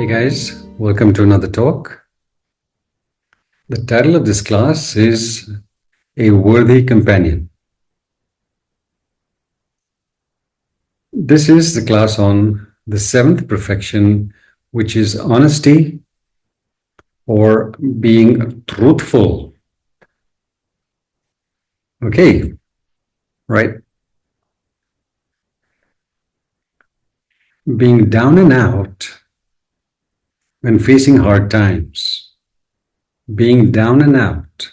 Hey guys, welcome to another talk. The title of this class is A Worthy Companion. This is the class on the seventh perfection, which is honesty or being truthful. Okay, right? Being down and out when facing hard times. Being down and out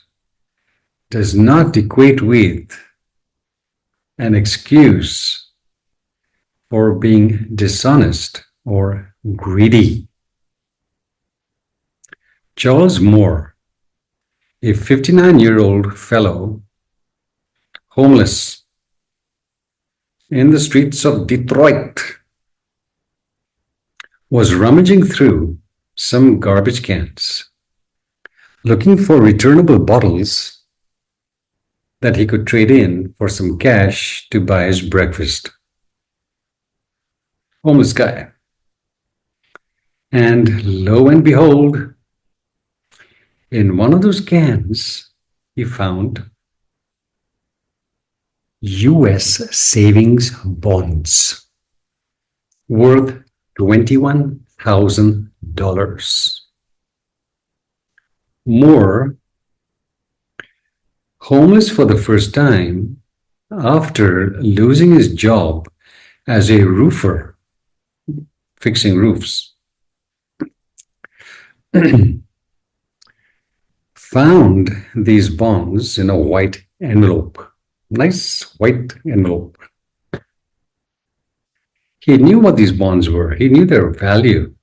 does not equate with an excuse for being dishonest or greedy. Charles Moore, a 59-year-old fellow, homeless in the streets of Detroit, was rummaging through some garbage cans, looking for returnable bottles that he could trade in for some cash to buy his breakfast. Homeless guy. And lo and behold, in one of those cans, he found US savings bonds worth $21,000. Moore, homeless for the first time after losing his job as a roofer, fixing roofs, found these bonds in a white envelope. Nice white envelope. He knew what these bonds were. He knew their value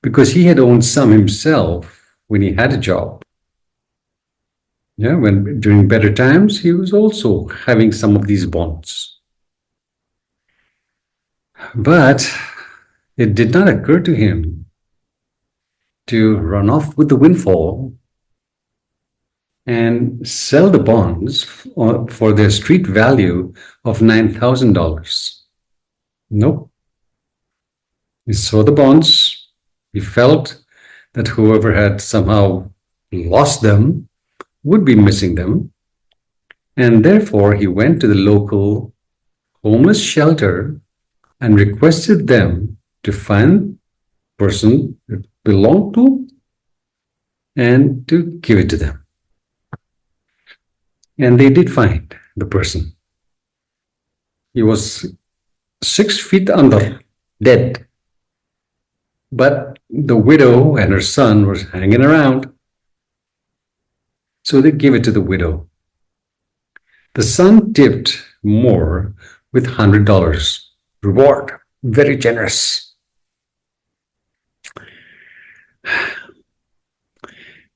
because he had owned some himself when he had a job. Yeah, when during better times, he was also having some of these bonds. But it did not occur to him to run off with the windfall and sell the bonds for their street value of $9,000. Nope. He saw the bonds. He felt that whoever had somehow lost them would be missing them. And therefore, he went to the local homeless shelter and requested them to find the person it belonged to and to give it to them. And they did find the person. He was 6 feet under, dead. But the widow and her son were hanging around. So they gave it to the widow. The son tipped Moore with $100 reward. Very generous.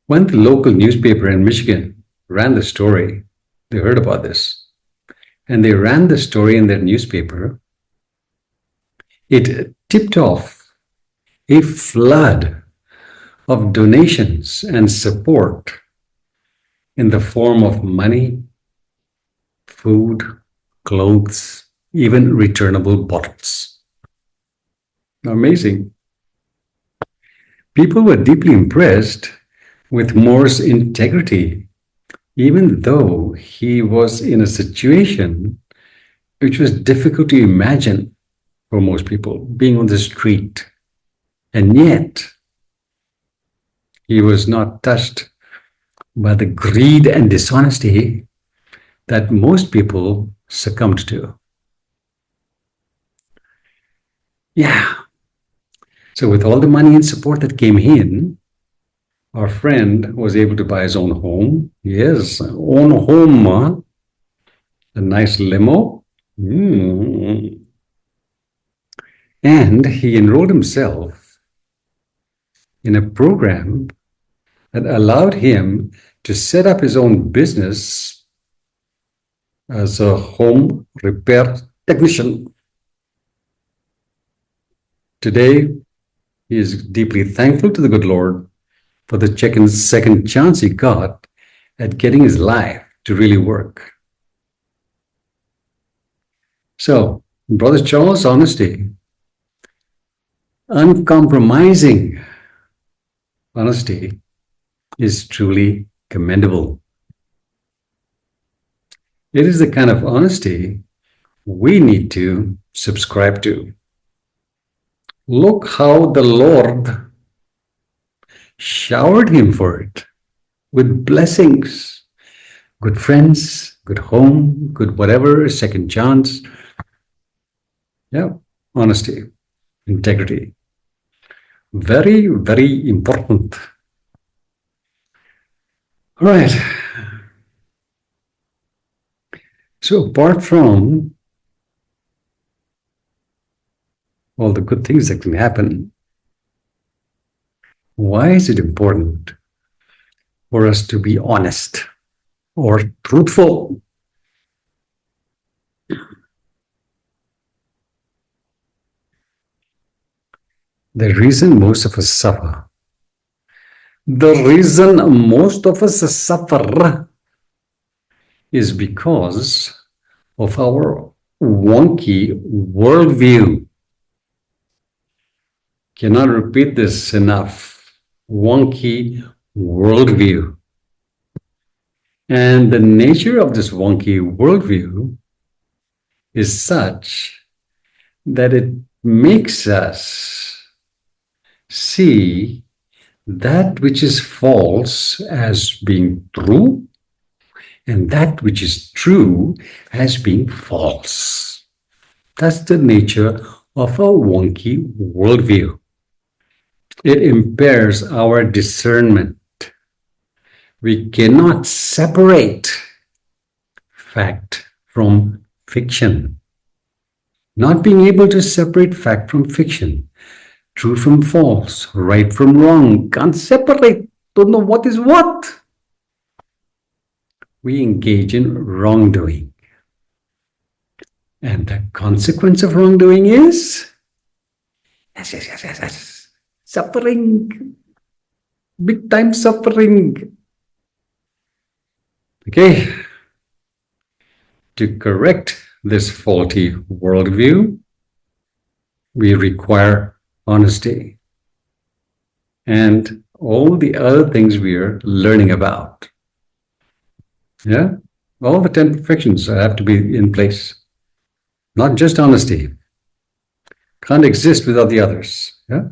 When the local newspaper in Michigan ran the story, they heard about this, and they ran the story in their newspaper. It tipped off a flood of donations and support in the form of money, food, clothes, even returnable bottles. Amazing. People were deeply impressed with Moore's integrity, even though he was in a situation which was difficult to imagine for most people, being on the street. And yet, he was not touched by the greed and dishonesty that most people succumbed to. Yeah. So with all the money and support that came in, our friend was able to buy his own home. Yes, own home. A nice limo. And he enrolled himself in a program that allowed him to set up his own business as a home repair technician. Today, he is deeply thankful to the good Lord for the second chance he got at getting his life to really work. So, Brother Charles' honesty Uncompromising honesty is truly commendable. It is the kind of honesty we need to subscribe to. Look how the Lord showered him for it with blessings, good friends, good home, good whatever, second chance. Yeah, honesty, integrity. Very, very important. All right. So apart from all the good things that can happen, why is it important for us to be honest or truthful? The reason most of us suffer, the reason most of us suffer is because of our wonky worldview. Cannot repeat this enough. Wonky worldview. And the nature of this wonky worldview is such that it makes us see that which is false as being true and that which is true as being false. That's the nature of a wonky worldview. It impairs our discernment. We cannot separate fact from fiction. Not being able to separate fact from fiction, true from false, right from wrong, can't separate, don't know what is what. We engage in wrongdoing. And the consequence of wrongdoing is yes. Suffering. Big time suffering. Okay. To correct this faulty worldview, we require honesty and all the other things we are learning about. Yeah, all the 10 perfections have to be in place, not just honesty. Can't exist without the others. Yeah,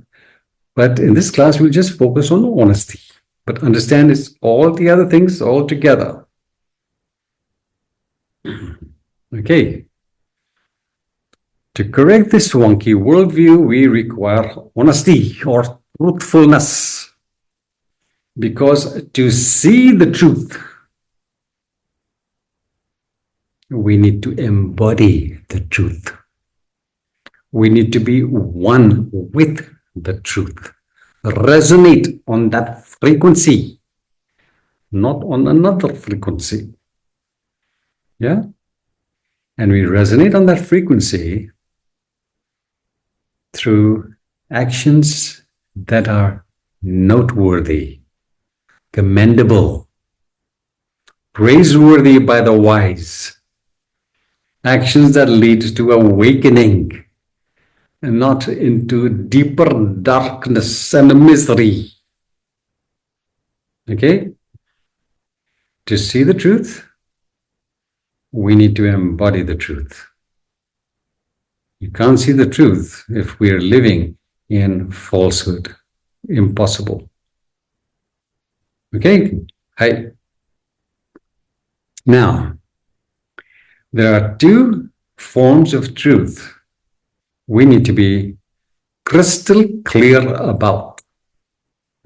but in this class we'll just focus on honesty, but understand it's all the other things all together. Okay. To correct this wonky worldview, we require honesty or truthfulness. Because to see the truth, we need to embody the truth. We need to be one with the truth. Resonate on that frequency, not on another frequency. Yeah? And we resonate on that frequency through actions that are noteworthy, commendable, praiseworthy by the wise, actions that lead to awakening and not into deeper darkness and misery. Okay? To see the truth, we need to embody the truth. You can't see the truth if we are living in falsehood. Impossible. Okay? Hi. Now, there are two forms of truth we need to be crystal clear about.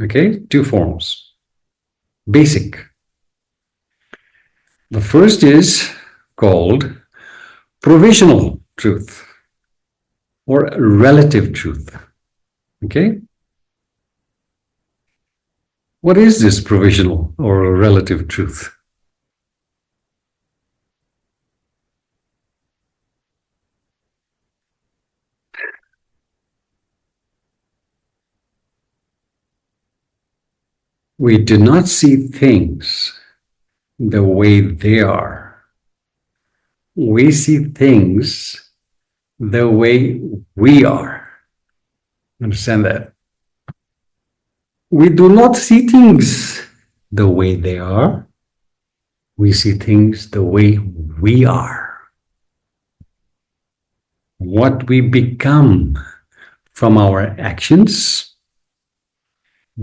Okay? Two forms. Basic. The first is called provisional truth or relative truth. Okay? What is this provisional or relative truth? We do not see things the way they are. We see things the way we are. Understand that? We do not see things the way they are. We see things the way we are. What we become from our actions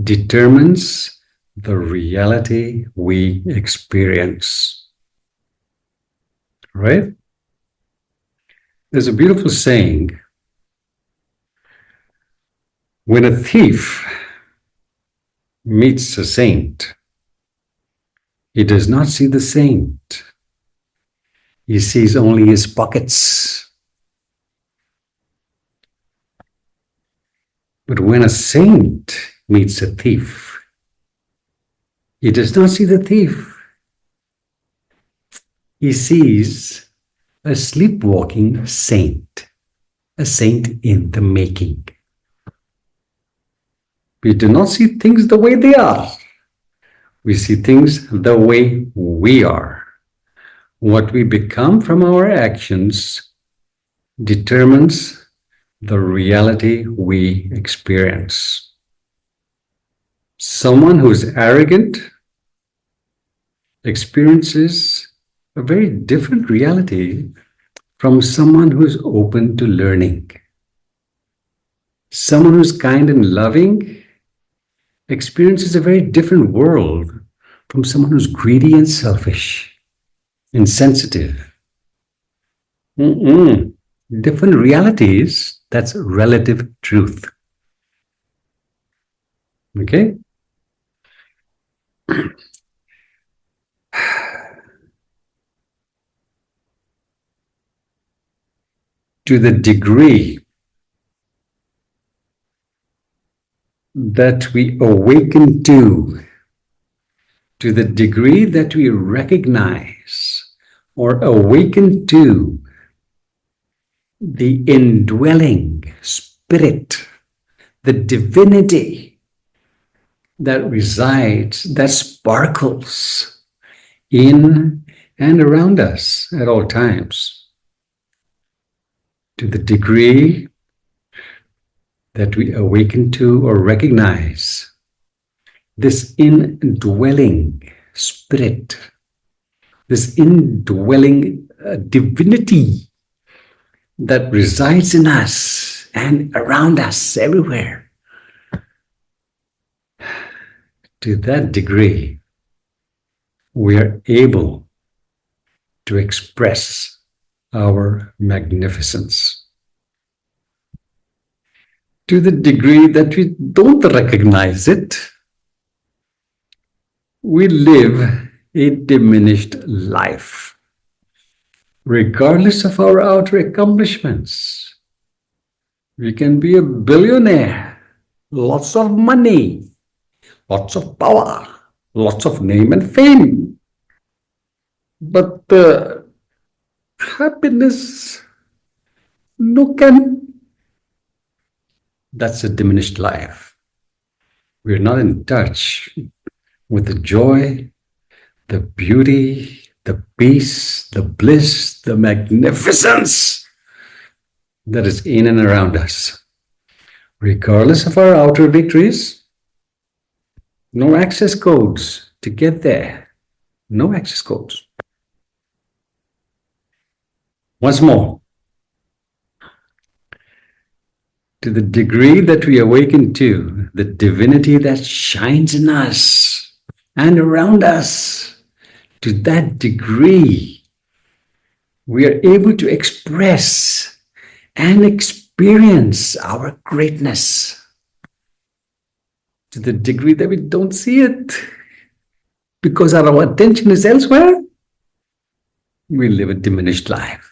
determines the reality we experience. Right? There's a beautiful saying: when a thief meets a saint, he does not see the saint. He sees only his pockets. But when a saint meets a thief, he does not see the thief. He sees a sleepwalking saint, a saint in the making. We do not see things the way they are. We see things the way we are. What we become from our actions determines the reality we experience. Someone who's arrogant experiences a very different reality from someone who's open to learning. Someone who's kind and loving experiences a very different world from someone who's greedy and selfish, insensitive. Different realities, that's relative truth. Okay? To the degree that we awaken to the degree that we recognize or awaken to the indwelling spirit, the divinity that resides, that sparkles in and around us at all times. To the degree that we awaken to or recognize this indwelling spirit, this indwelling divinity that resides in us and around us everywhere. To that degree, we are able to express our magnificence. To the degree that we don't recognize it, we live a diminished life, regardless of our outer accomplishments. We can be a billionaire, lots of money, lots of power, lots of name and fame. But the happiness, no can. That's a diminished life. We're not in touch with the joy, the beauty, the peace, the bliss, the magnificence that is in and around us. Regardless of our outer victories, no access codes to get there. No access codes. Once more, to the degree that we awaken to the divinity that shines in us and around us, to that degree, we are able to express and experience our greatness. To the degree that we don't see it, because our attention is elsewhere, we live a diminished life.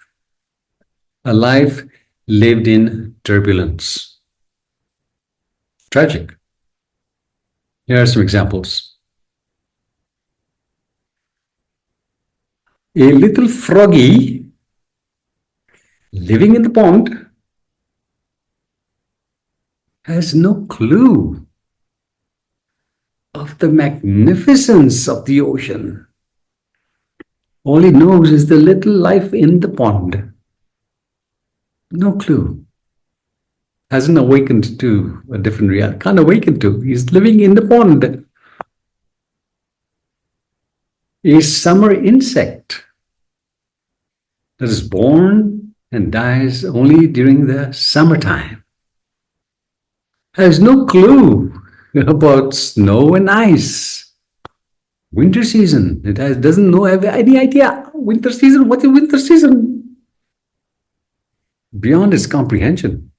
A life lived in turbulence. Tragic. Here are some examples. A little froggy living in the pond has no clue of the magnificence of the ocean. All he knows is the little life in the pond. No clue. hasn't awakened to a different reality, can't awaken to. He's living in the pond. A summer insect that is born and dies only during the summertime has no clue about snow and ice. Winter season, doesn't know, have any idea. Winter season, what is winter season? Beyond its comprehension.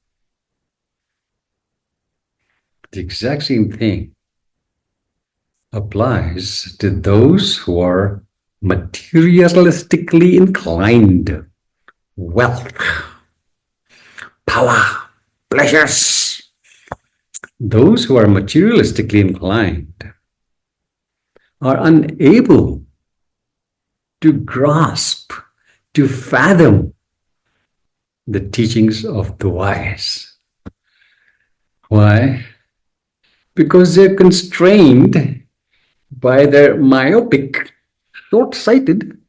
The exact same thing applies to those who are materialistically inclined. Wealth, power, pleasures. Those who are materialistically inclined are unable to grasp, to fathom the teachings of the wise. Why? Because they're constrained by their myopic, short-sighted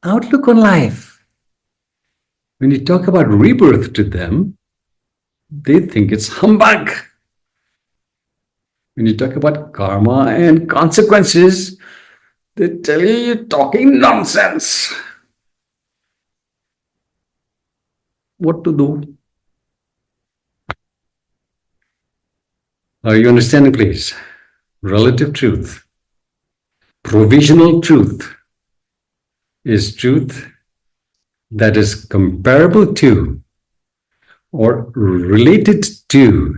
outlook on life. When you talk about rebirth to them, they think it's humbug. When you talk about karma and consequences, they tell you you're talking nonsense. What to do? Are you understanding, please? Relative truth. Provisional truth is truth that is comparable to or related to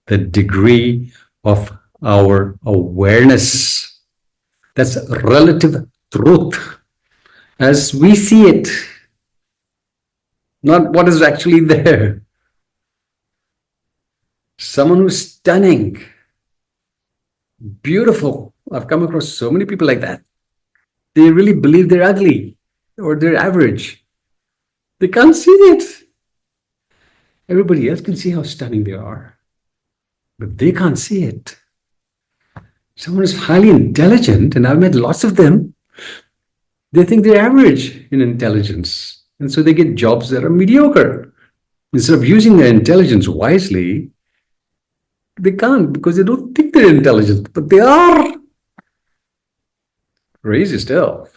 the degree of our awareness. That's relative truth as we see it, not what is actually there. Someone who's stunning, beautiful. I've come across so many people like that. They really believe they're ugly or they're average. They can't see it. Everybody else can see how stunning they are, but they can't see it. Someone is highly intelligent, and I've met lots of them, they think they're average in intelligence. And so they get jobs that are mediocre. Instead of using their intelligence wisely, they can't because they don't think they're intelligent, but they are. Crazy stuff.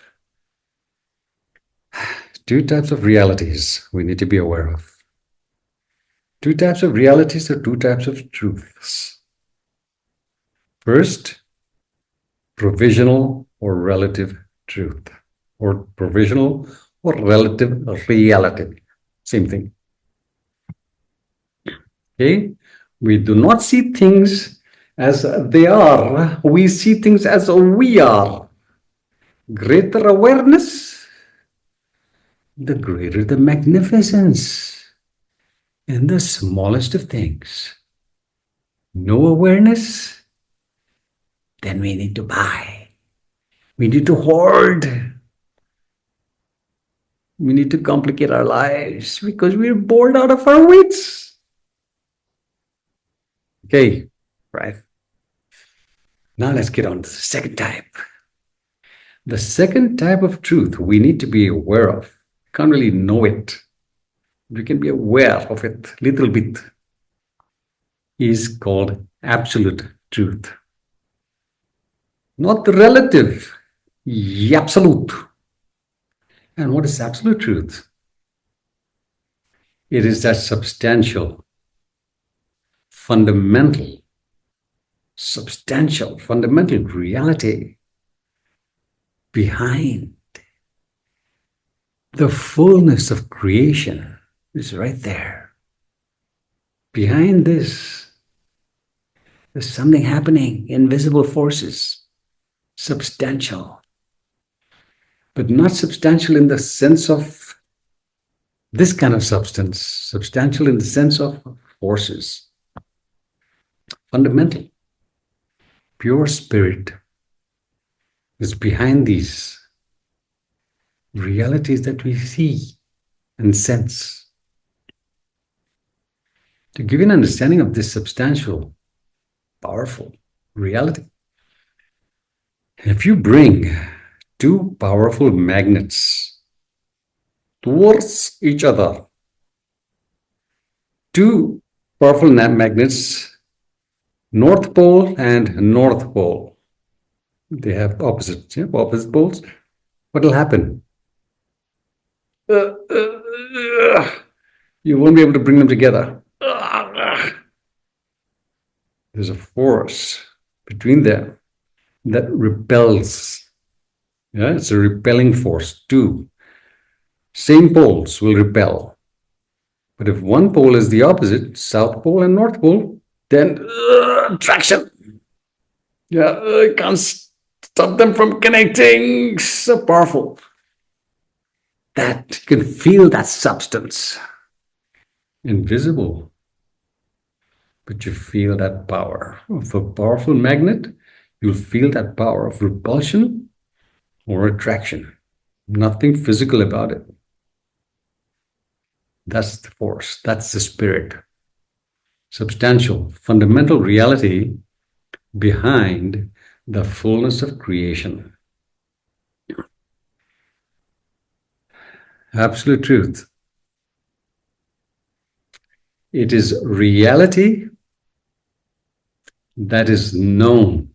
Two types of realities we need to be aware of. Two types of realities are two types of truths. First, provisional or relative truth, or provisional or relative reality. Same thing. Okay? We do not see things as they are. We see things as we are. Greater awareness, the greater the magnificence in the smallest of things. No awareness, then we need to buy. We need to hoard. We need to complicate our lives because we're bored out of our wits. Okay, right. Now let's get on to the second type. The second type of truth we need to be aware of. We can't really know it. We can be aware of it a little bit. Is called absolute truth. Not the relative, the absolute. And what is absolute truth? It is that substantial, fundamental reality behind the fullness of creation is right there. Behind this, there's something happening, invisible forces, substantial, but not substantial in the sense of this kind of substance, substantial in the sense of forces, fundamental, pure spirit is behind these realities that we see and sense. To give you an understanding of this substantial, powerful reality, if you bring two powerful magnets towards each other, two Powerful magnets, North Pole and North Pole. They have opposites, opposite poles. What will happen? You won't be able to bring them together. There's a force between them that repels. Yeah, it's a repelling force too. Same poles will repel. But if one pole is the opposite, South Pole and North Pole, then attraction. Yeah, I can't stop them from connecting. So powerful. That you can feel that substance. Invisible. But you feel that power of a powerful magnet. You'll feel that power of repulsion or attraction. Nothing physical about it. That's the force. That's the spirit. Substantial, fundamental reality behind the fullness of creation. Absolute truth. It is reality that is known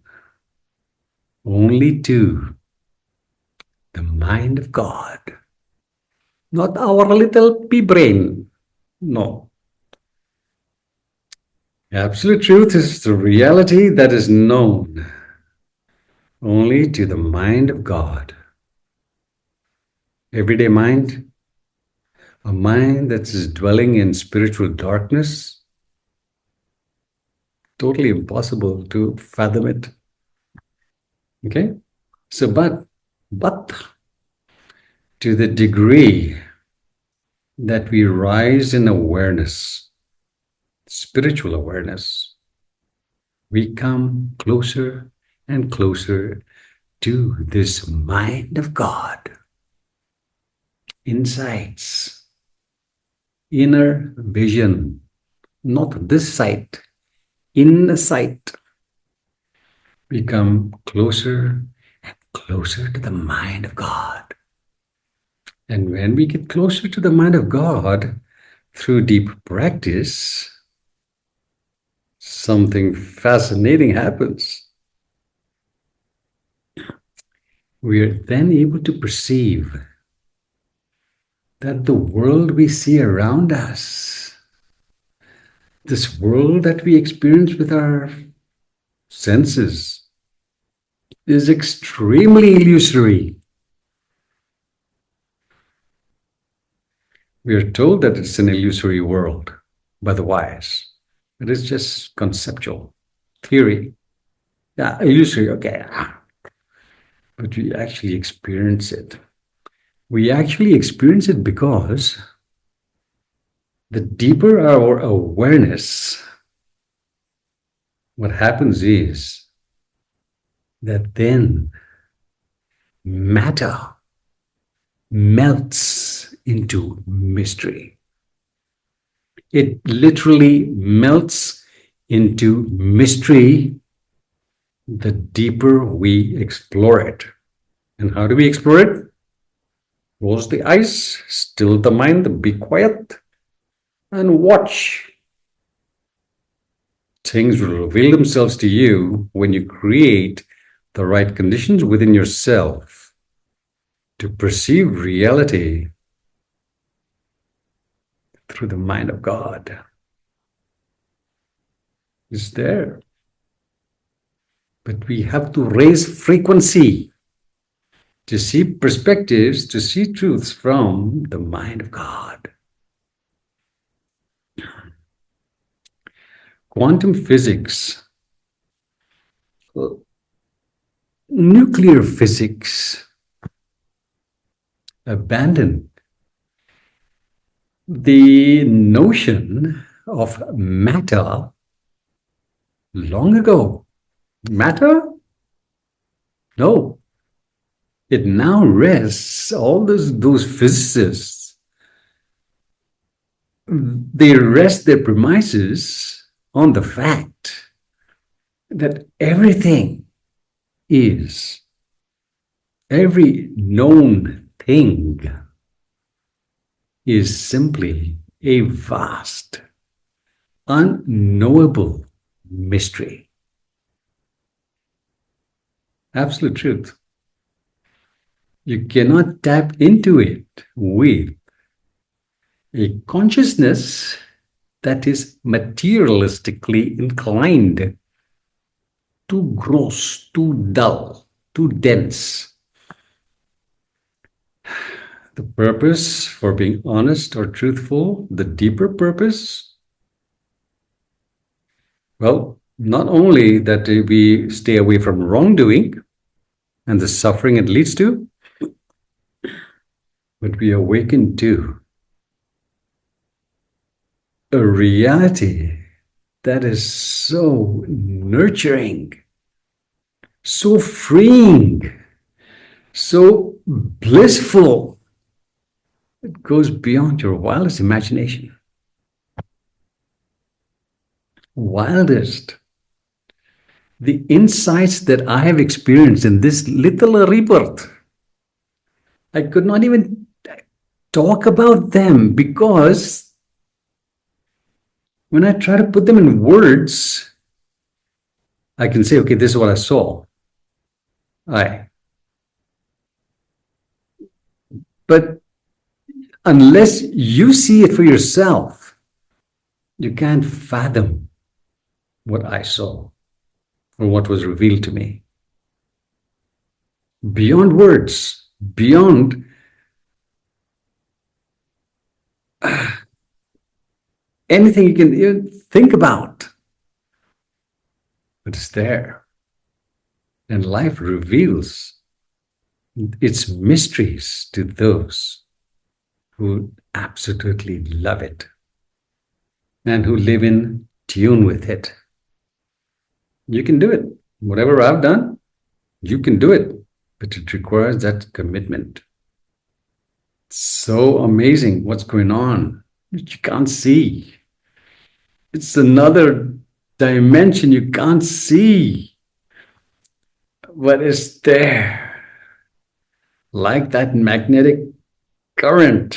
only to the mind of God, not our little pea brain. No. Absolute truth is the reality that is known only to the mind of God. Everyday mind, a mind that is dwelling in spiritual darkness, totally impossible to fathom it. Okay? So, but to the degree that we rise in awareness, spiritual awareness, we come closer and closer to this mind of God. Insights, inner vision, not this sight, inner sight. We come closer and closer to the mind of God. And when we get closer to the mind of God through deep practice, something fascinating happens. We are then able to perceive that the world we see around us, this world that we experience with our senses, is extremely illusory. We are told that it's an illusory world by the wise. It is just conceptual theory. Yeah, illusory, okay. But we actually experience it. We actually experience it because the deeper our awareness, what happens is that then matter melts into mystery. It literally melts into mystery the deeper we explore it. And how do we explore it? Close the eyes, still the mind, be quiet, and watch. Things will reveal themselves to you when you create the right conditions within yourself to perceive reality through the mind of God. It's there. But we have to raise frequency to see perspectives, to see truths from the mind of God. Quantum physics, nuclear physics abandoned the notion of matter long ago. Matter? No. It now rests, all those physicists, they rest their premises on the fact that everything is, every known thing is simply a vast, unknowable mystery. Absolute truth. You cannot tap into it with a consciousness that is materialistically inclined, too gross, too dull, too dense. The purpose for being honest or truthful, the deeper purpose, well, not only that we stay away from wrongdoing and the suffering it leads to, but we awaken to a reality that is so nurturing, so freeing, so blissful. It goes beyond your wildest imagination. Wildest. The insights that I have experienced in this little rebirth, I could not even talk about them because when I try to put them in words, I can say, okay, this is what I saw. But unless you see it for yourself, you can't fathom what I saw or what was revealed to me. Beyond words, beyond anything you can even think about. But it's there. And life reveals its mysteries to those who absolutely love it and who live in tune with it. You can do it. Whatever I've done, you can do it. But it requires that commitment. It's so amazing what's going on. You can't see. It's another dimension you can't see. But it's there. Like that magnetic current.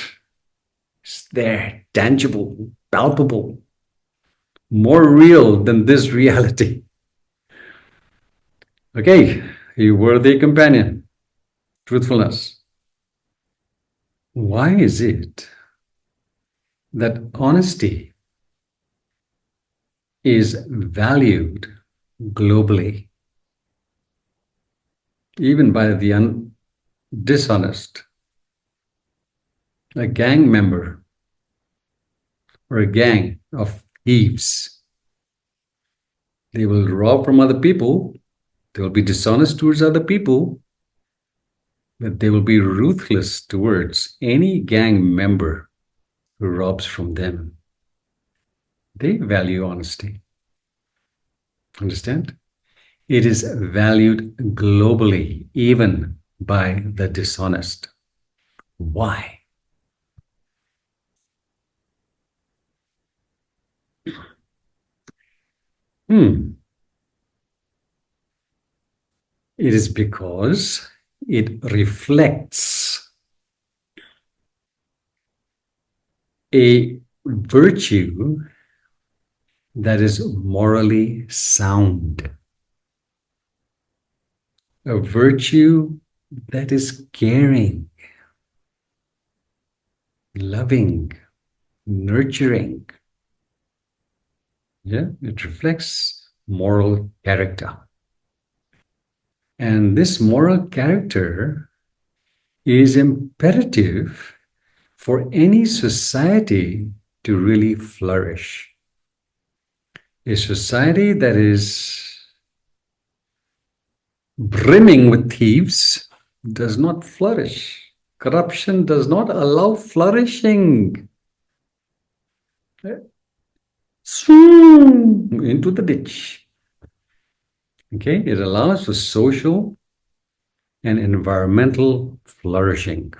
It's there, tangible, palpable, more real than this reality. Okay, a worthy companion, truthfulness. Why is it that honesty is valued globally, even by the dishonest? A gang member or a gang of thieves, they will rob from other people, they will be dishonest towards other people, but they will be ruthless towards any gang member who robs from them. They value honesty. Understand? It is valued globally, even by the dishonest. Why? It is because it reflects a virtue that is morally sound, a virtue that is caring, loving, nurturing. Yeah, it reflects moral character. And this moral character is imperative for any society to really flourish. A society that is brimming with thieves does not flourish. Corruption does not allow flourishing. Swoon into the ditch. Okay, it allows for social and environmental flourishing.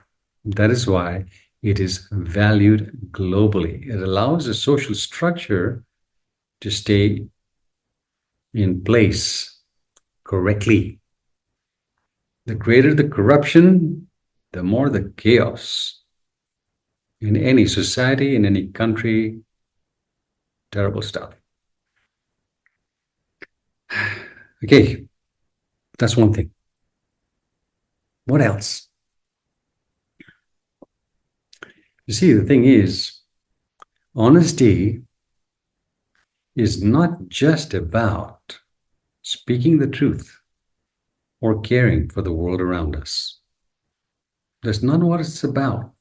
That is why it is valued globally. It allows the social structure to stay in place correctly. The greater the corruption, the more the chaos in any society, in any country, Terrible stuff. Okay, that's one thing. What else? You see, the thing is, honesty is not just about speaking the truth or caring for the world around us. That's not what it's about.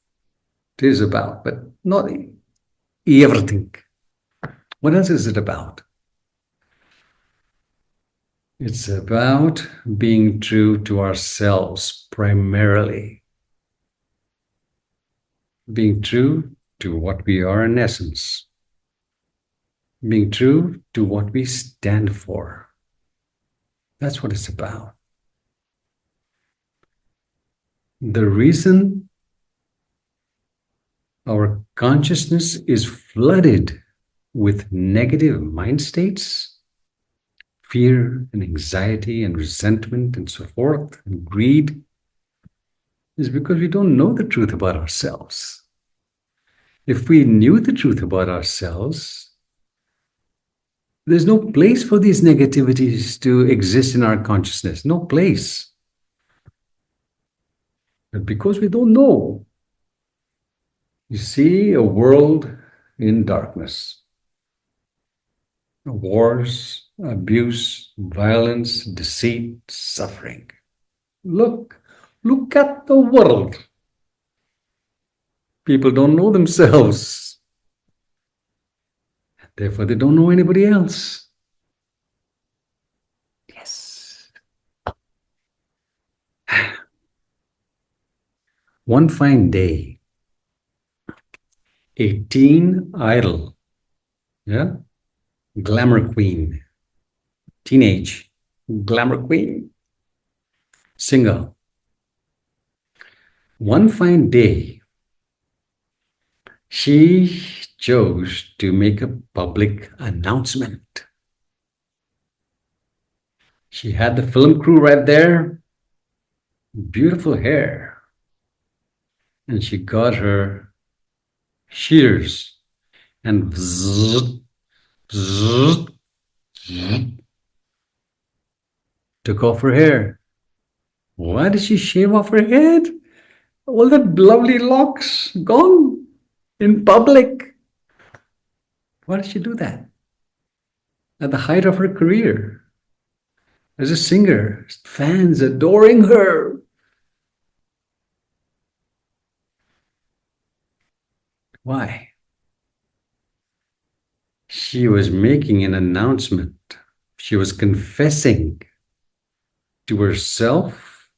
It is about, but not everything. What else is it about? It's about being true to ourselves primarily, being true to what we are in essence, being true to what we stand for. That's what it's about. The reason our consciousness is flooded with negative mind states, fear and anxiety and resentment and so forth, and greed, is because we don't know the truth about ourselves. If we knew the truth about ourselves, there's no place for these negativities to exist in our consciousness. No place. But because we don't know, you see a world in darkness. Wars, abuse, violence, deceit, suffering. Look at the world. People don't know themselves. Therefore, they don't know anybody else. Yes. One fine day, a teen idol, yeah, glamour queen, teenage glamour queen, singer. One fine day, she chose to make a public announcement. She had the film crew right there, beautiful hair, and she got her shears and bzzz, bzzz, bzzz, took off her hair. Why did she shave off her head? All that lovely locks gone in public. Why did she do that? At the height of her career as a singer, fans adoring her. Why? She was making an announcement. She was confessing to herself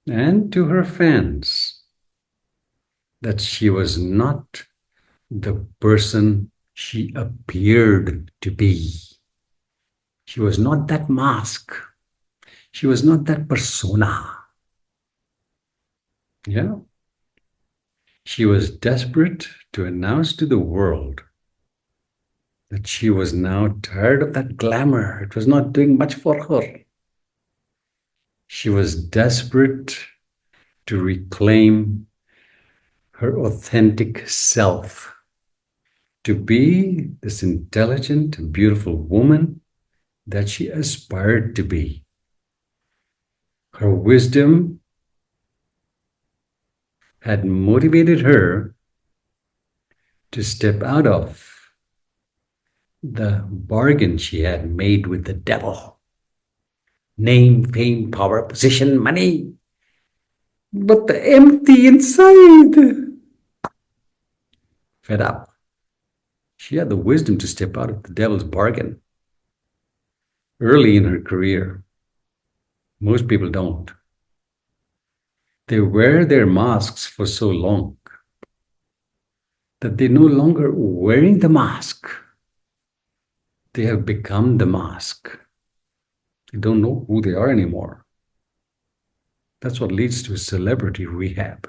and to her fans that she was not the person she appeared to be. She was not that mask. She was not that persona. Yeah. She was desperate to announce to the world that she was now tired of that glamour. It was not doing much for her. She was desperate to reclaim her authentic self, to be this intelligent, beautiful woman that she aspired to be. Her wisdom had motivated her to step out of the bargain she had made with the devil. Name, fame, power, position, money, but the empty inside. Fed up. She had the wisdom to step out of the devil's bargain early in her career. Most people don't. They wear their masks for so long that they're no longer wearing the mask. They have become the mask. They don't know who they are anymore. That's what leads to celebrity rehab.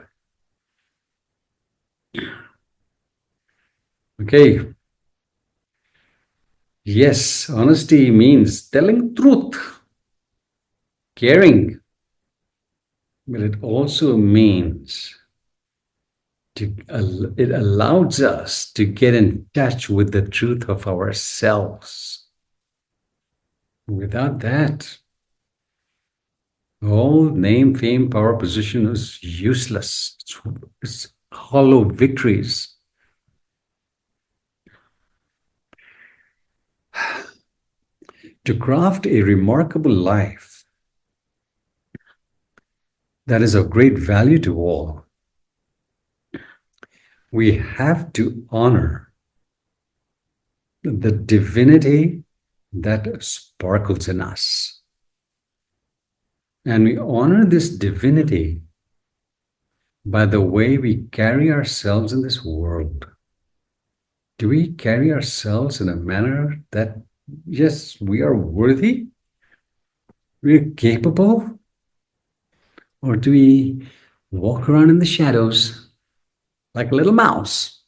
Okay. Yes, honesty means telling truth, caring, but it also means It allows us to get in touch with the truth of ourselves. Without that, all name, fame, power, position is useless. It's hollow victories. To craft a remarkable life that is of great value to all, we have to honor the divinity that sparkles in us. And we honor this divinity by the way we carry ourselves in this world. Do we carry ourselves in a manner that, yes, we are worthy, we're capable, or do we walk around in the shadows like a little mouse?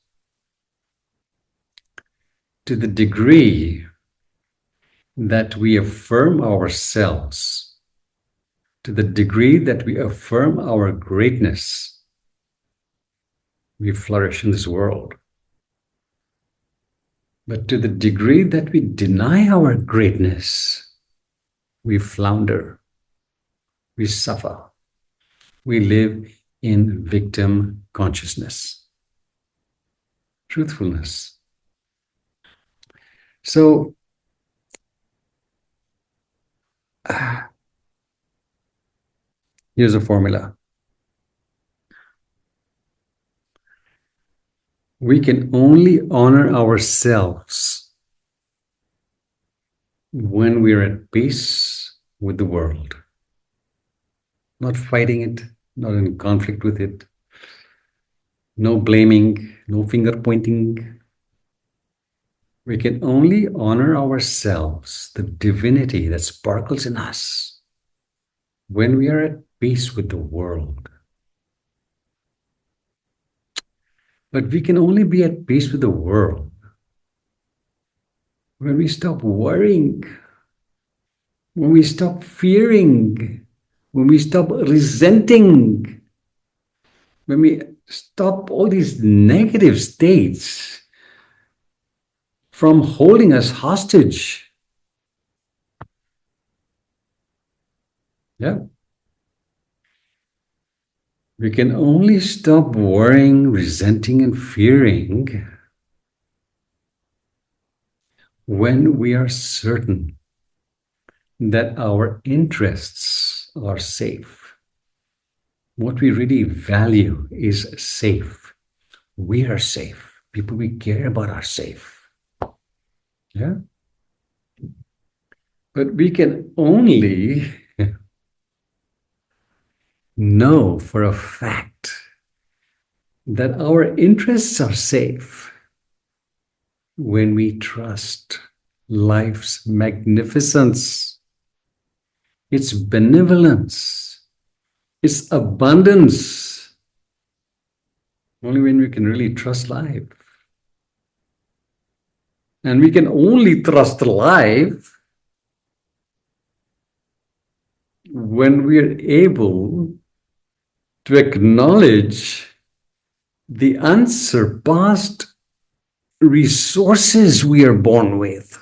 To the degree that we affirm ourselves, to the degree that we affirm our greatness, we flourish in this world. But to the degree that we deny our greatness, we flounder, we suffer, we live in victim consciousness, truthfulness. So, here's a formula. We can only honor ourselves when we're at peace with the world, not fighting it, not in conflict with it, no blaming, no finger pointing. We can only honor ourselves, the divinity that sparkles in us, when we are at peace with the world. But we can only be at peace with the world when we stop worrying, when we stop fearing, when we stop resenting, when we stop all these negative states from holding us hostage. Yeah. We can only stop worrying, resenting, and fearing when we are certain that our interests are safe. What we really value is safe. We are safe. People we care about are safe. Yeah. But we can only know for a fact that our interests are safe when we trust life's magnificence, its benevolence, its abundance. Only when we can really trust life. And we can only trust life when we are able to acknowledge the unsurpassed resources we are born with.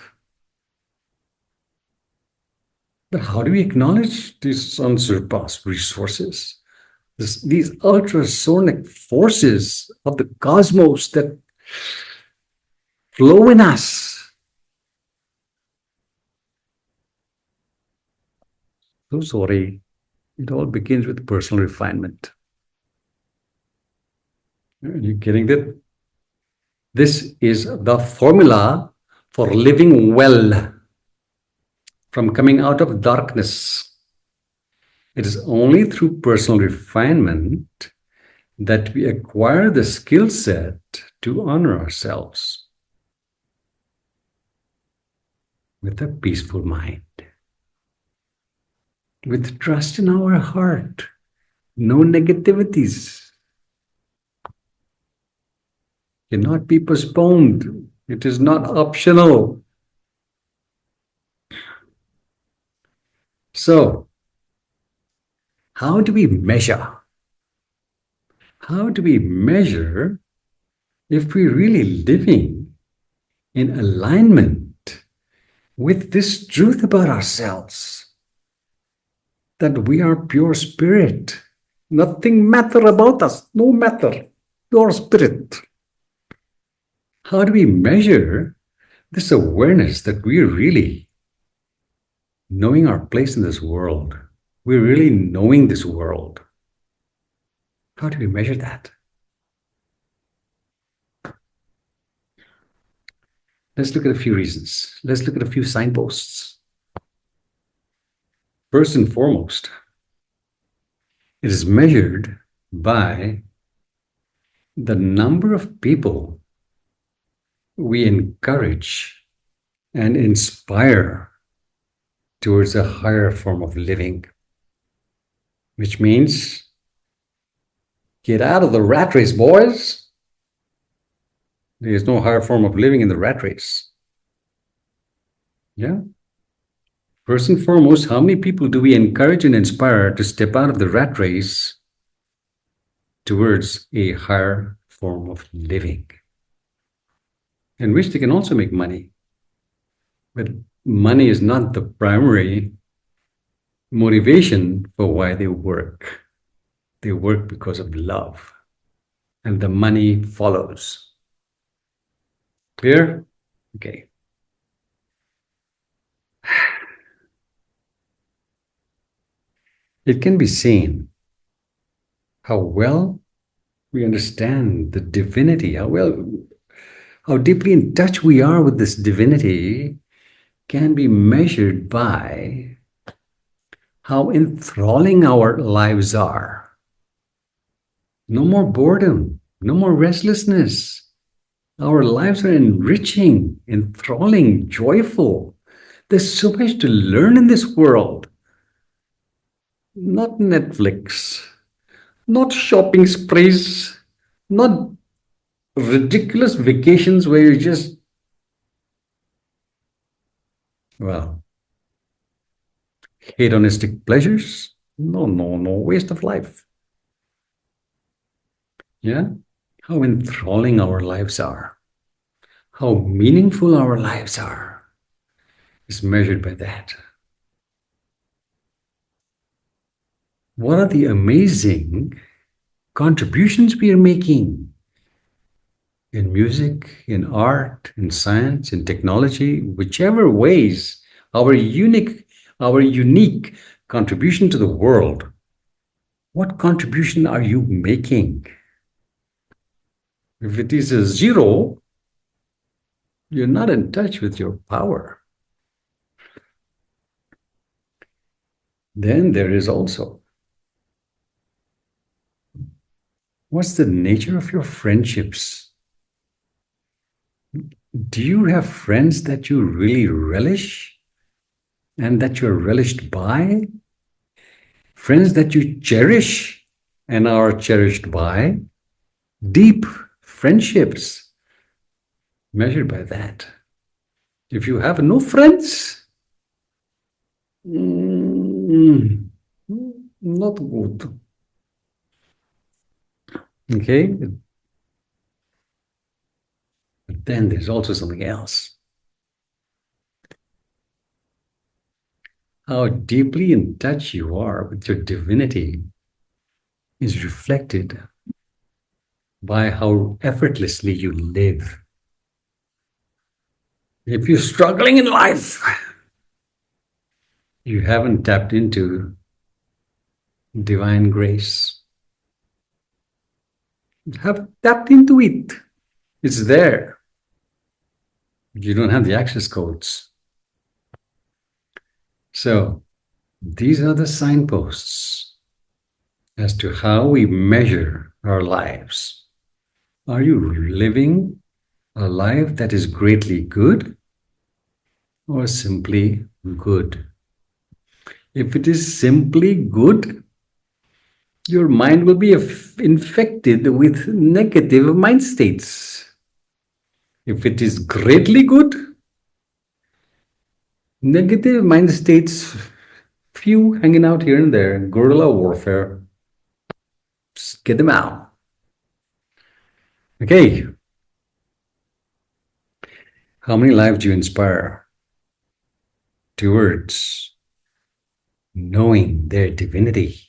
But how do we acknowledge these unsurpassed resources? These ultrasonic forces of the cosmos that flow in us. So sorry, it all begins with personal refinement. Are you getting that? This is the formula for living well, from coming out of darkness. It is only through personal refinement that we acquire the skill set to honor ourselves with a peaceful mind, with trust in our heart, no negativities. Cannot be postponed. It is not optional. So, how do we measure How do we measure if we're really living in alignment with this truth about ourselves? That we are pure spirit. Nothing matter about us. No matter. Pure spirit. How do we measure this awareness that we're really knowing our place in this world? We're really knowing this world. How do we measure that? Let's look at a few reasons. Let's look at a few signposts. First and foremost, it is measured by the number of people we encourage and inspire towards a higher form of living, which means get out of the rat race, boys. There's no higher form of living in the rat race. Yeah. First and foremost, how many people do we encourage and inspire to step out of the rat race towards a higher form of living, in which they can also make money? But money is not the primary motivation for why they work. They work because of love, and the money follows. Clear? Okay. It can be seen how well we understand the divinity, how deeply in touch we are with this divinity can be measured by how enthralling our lives are. No more boredom, no more restlessness. Our lives are enriching, enthralling, joyful. There's so much to learn in this world. Not Netflix, not shopping sprees, not ridiculous vacations where you just, well, hedonistic pleasures. No, waste of life. Yeah? How enthralling our lives are, how meaningful our lives are, is measured by that. What are the amazing contributions we are making in music, in art, in science, in technology, whichever ways, our unique contribution to the world. What contribution are you making? If it is a zero, you're not in touch with your power. Then there is also, what's the nature of your friendships? Do you have friends that you really relish and that you're relished by? Friends that you cherish and are cherished by? Deep friendships measured by that. If you have no friends, not good. Okay? But then there's also something else. How deeply in touch you are with your divinity is reflected by how effortlessly you live. If you're struggling in life, you haven't tapped into divine grace. You haven't tapped into it. It's there. You don't have the access codes. So these are the signposts as to how we measure our lives. Are you living a life that is greatly good or simply good? If it is simply good, your mind will be infected with negative mind states. If it is greatly good, negative mind states, few hanging out here and there, guerrilla warfare. Just get them out. Okay, how many lives do you inspire towards knowing their divinity?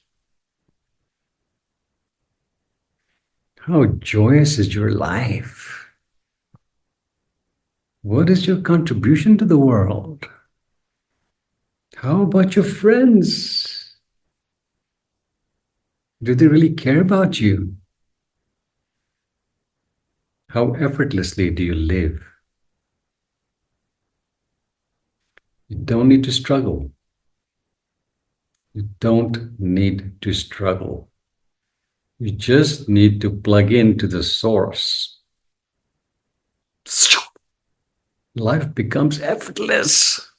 How joyous is your life? What is your contribution to the world? How about your friends? Do they really care about you? How effortlessly do you live? You don't need to struggle. You don't need to struggle. You just need to plug into the source. Life becomes effortless.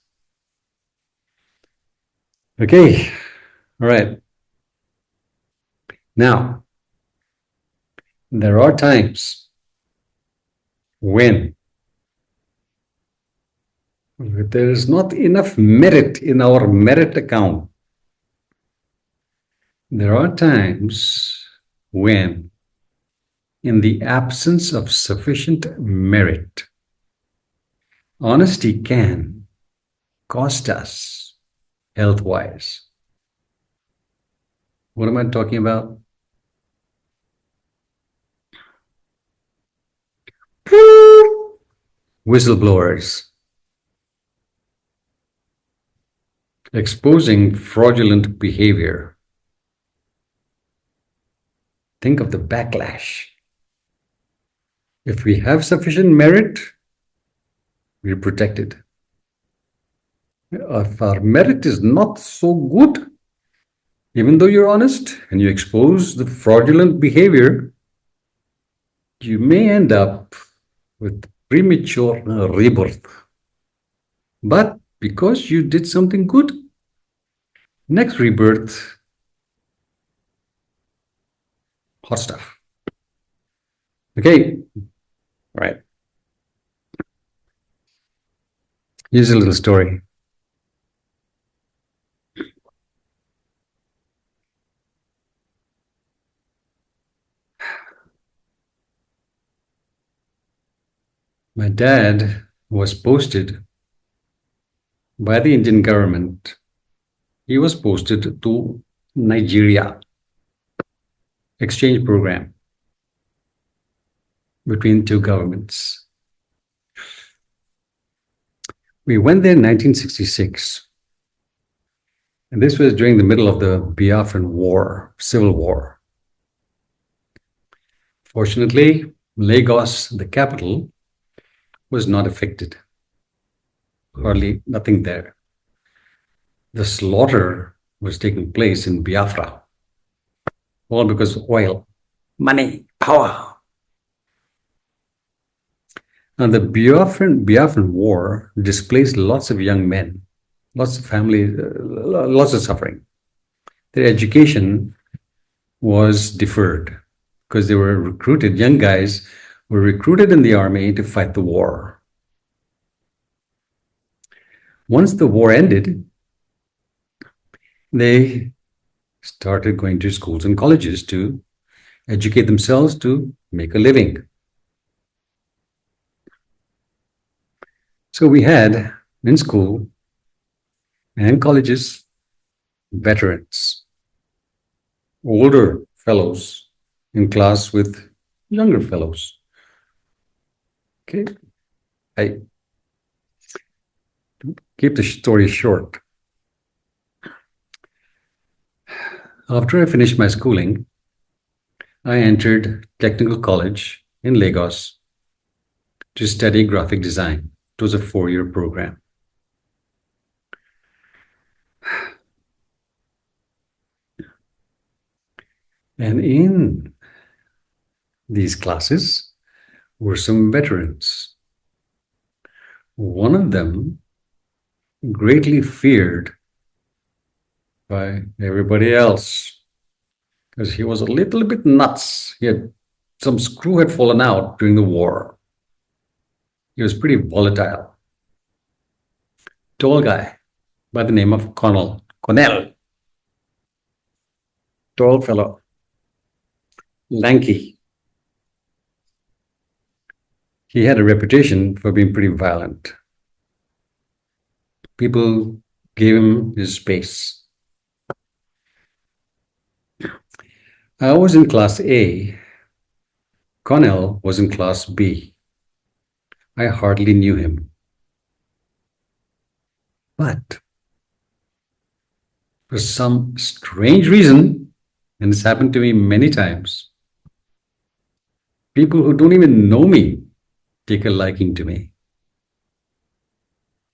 Okay, all right. Now, there are times when there is not enough merit in our merit account. There are times when, in the absence of sufficient merit, honesty can cost us health wise. What am I talking about? Whistleblowers exposing fraudulent behavior. Think of the backlash. If we have sufficient merit, we're protected. If our merit is not so good, even though you're honest and you expose the fraudulent behavior, you may end up with premature rebirth. But because you did something good, next rebirth, hot stuff. Okay, right. Here's a little story. My dad was posted by the Indian government. He was posted to Nigeria exchange program between two governments. We went there in 1966, and this was during the middle of the Biafran War, civil war. Fortunately, Lagos, the capital, was not affected. Hardly nothing there. The slaughter was taking place in Biafra, all because of oil, money, power. And the Biafran War displaced lots of young men, lots of families, lots of suffering. Their education was deferred because they were recruited, young guys were recruited in the army to fight the war. Once the war ended, they started going to schools and colleges to educate themselves to make a living. So we had in school and colleges veterans, older fellows in class with younger fellows. Okay, I keep the story short. After I finished my schooling, I entered technical college in Lagos to study graphic design. It was a 4-year program. And in these classes were some veterans. One of them, greatly feared by everybody else because he was a little bit nuts. Some screw had fallen out during the war. He was pretty volatile. Tall guy by the name of Cornell. Tall fellow, lanky. He had a reputation for being pretty violent. People gave him his space. I was in class A. Connell was in class B. I hardly knew him. But for some strange reason, and it's happened to me many times, people who don't even know me take a liking to me.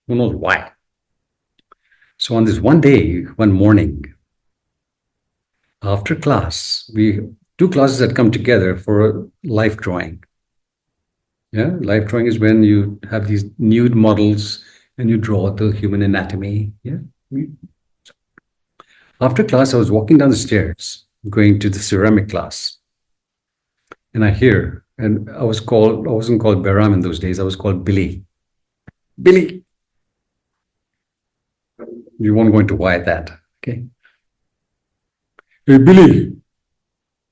Who knows why? So on this one day, one morning, after class, we two classes had come together for a life drawing. Yeah, life drawing is when you have these nude models and you draw the human anatomy. Yeah. After class, I was walking down the stairs, going to the ceramic class, and I hear, and I wasn't called Behram in those days. I was called Billy. Billy. You won't go into why that. Okay. Hey, Billy.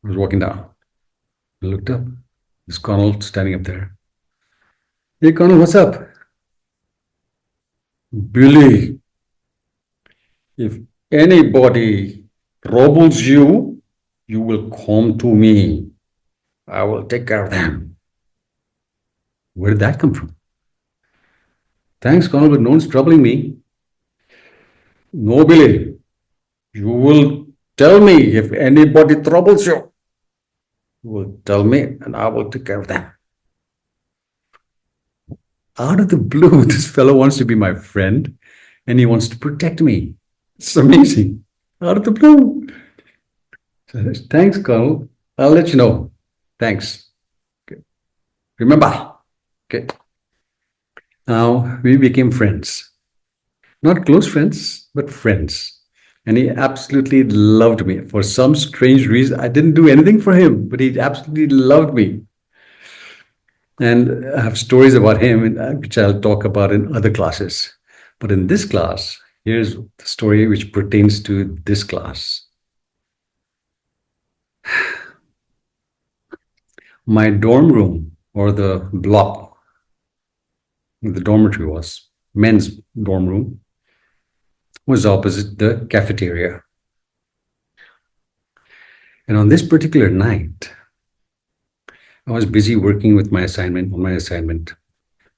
I was walking down. I looked up. There's Connell standing up there. Hey, Connell, what's up? Billy, if anybody troubles you, you will come to me. I will take care of them. Where did that come from? Thanks, Connell, but no one's troubling me. No, Billy, you will tell me if anybody troubles you. You will tell me and I will take care of them. Out of the blue, this fellow wants to be my friend and he wants to protect me. It's amazing. Out of the blue. Thanks, Connell. I'll let you know. Thanks. Okay. Remember. Okay. Now we became friends. Not close friends, but friends. And he absolutely loved me. For some strange reason, I didn't do anything for him, but he absolutely loved me. And I have stories about him, which I'll talk about in other classes. But in this class, here's the story which pertains to this class. My dorm room, or the block where the dormitory was, men's dorm room, was opposite the cafeteria. And on this particular night, I was busy working with my assignment.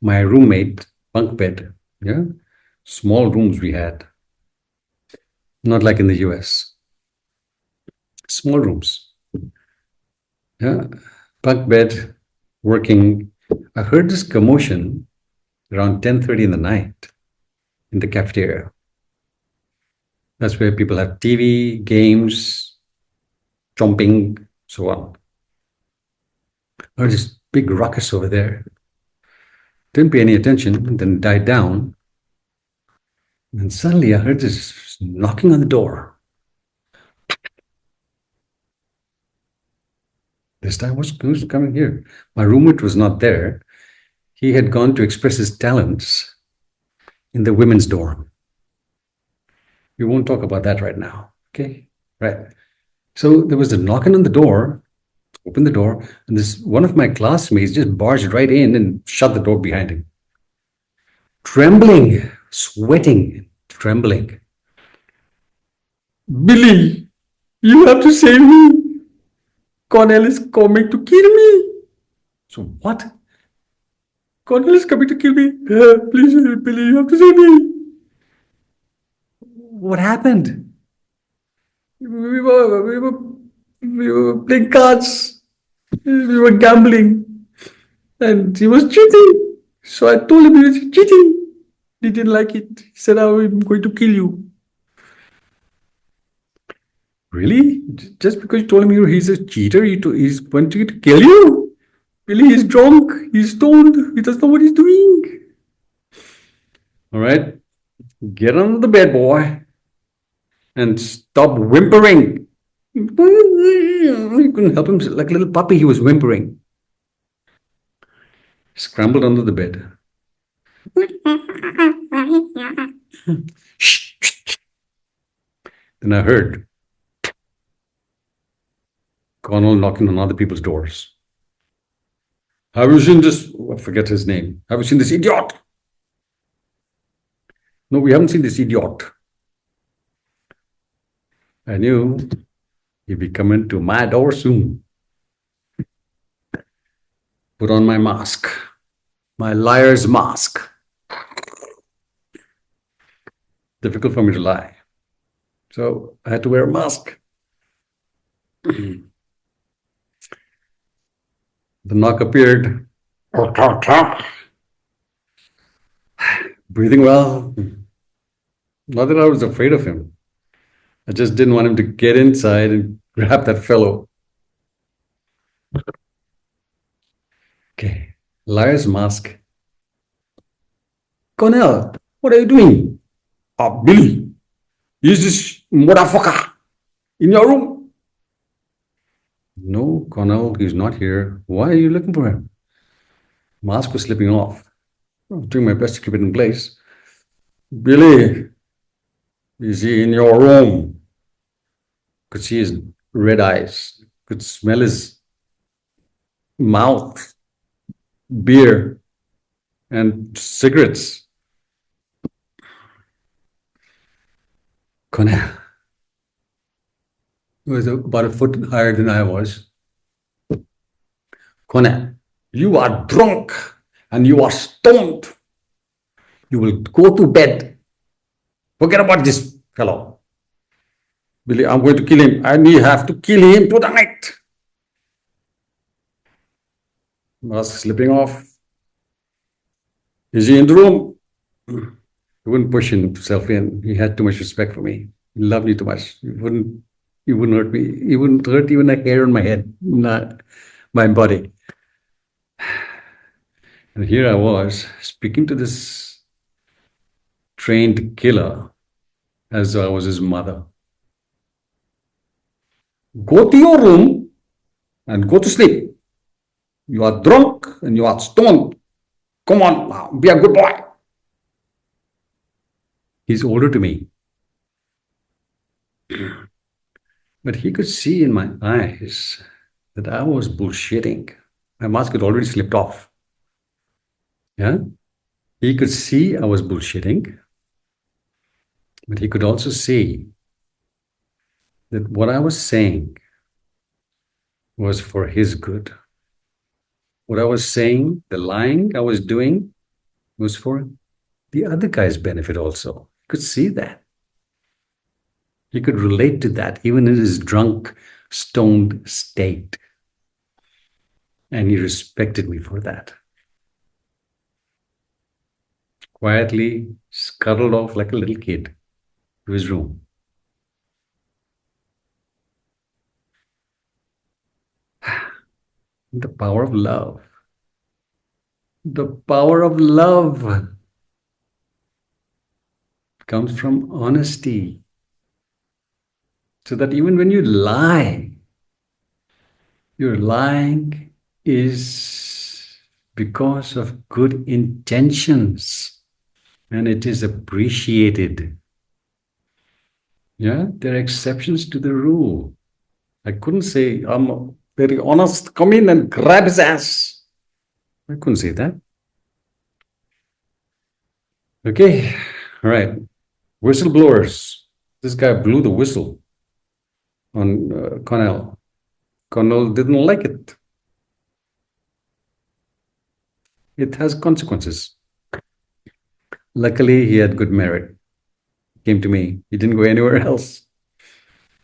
My roommate, bunk bed, yeah, small rooms we had, not like in the US, small rooms, yeah, bunk bed, working. I heard this commotion around 10:30 in the night in the cafeteria. That's where people have TV, games, chomping, so on. I heard this big ruckus over there. Didn't pay any attention, and then died down. And suddenly I heard this knocking on the door. This time, who's coming here? My roommate was not there. He had gone to express his talents in the women's dorm. We won't talk about that right now. Okay? Right. So there was a knocking on the door, opened the door, and this one of my classmates just barged right in and shut the door behind him. Trembling, sweating, trembling. Billy, you have to save me. Connell is coming to kill me. So what? Connell is coming to kill me. Please, Billy, you have to save me. What happened? We were playing cards. We were gambling. And he was cheating. So I told him he was cheating. He didn't like it. He said, I'm going to kill you. Really? Just because you told him he's a cheater, he's going to kill you? Really, he's drunk. He's stoned. He doesn't know what he's doing. All right. Get on the bed, boy. And stop whimpering. You couldn't help him. Like a little puppy, he was whimpering. Scrambled under the bed. Then I heard Connell knocking on other people's doors. Have you seen this? I forget his name. Have you seen this idiot? No, we haven't seen this idiot. I knew he'd be coming to my door soon. Put on my mask, my liar's mask. Difficult for me to lie. So I had to wear a mask. The knock appeared. Breathing well. Not that I was afraid of him. I just didn't want him to get inside and grab that fellow. Okay. Liar's mask. Cornell, what are you doing? Billy, is this motherfucker in your room? No, Cornell, he's not here. Why are you looking for him? Mask was slipping off. I was doing my best to keep it in place. Billy, is he in your room? Could see his red eyes. Could smell his mouth, beer, and cigarettes. Cornell, he was about a foot higher than I was. Cornell, you are drunk and you are stoned. You will go to bed. Forget about this fellow. Billy, I'm going to kill him. I may have to kill him tonight. Mask slipping off. Is he in the room? He wouldn't push himself in. He had too much respect for me. He loved me too much. He wouldn't hurt me. He wouldn't hurt even a hair on my head, not my body. And here I was speaking to this trained killer as though I was his mother. Go to your room and go to sleep. You are drunk and you are stoned. Come on now, be a good boy. He's older to me. But he could see in my eyes that I was bullshitting. My mask had already slipped off. Yeah? He could see I was bullshitting, but he could also see that what I was saying was for his good. What I was saying, the lying I was doing, was for the other guy's benefit also. He could see that. He could relate to that, even in his drunk, stoned state. And he respected me for that. Quietly scuttled off like a little kid to his room. The power of love. The power of love comes from honesty. So that even when you lie, your lying is because of good intentions and it is appreciated. Yeah, there are exceptions to the rule. I couldn't say, I'm very honest, come in and grab his ass. I couldn't say that. Okay, all right. Whistleblowers. This guy blew the whistle on Connell. Connell didn't like it. It has consequences. Luckily, he had good merit. He came to me. He didn't go anywhere else.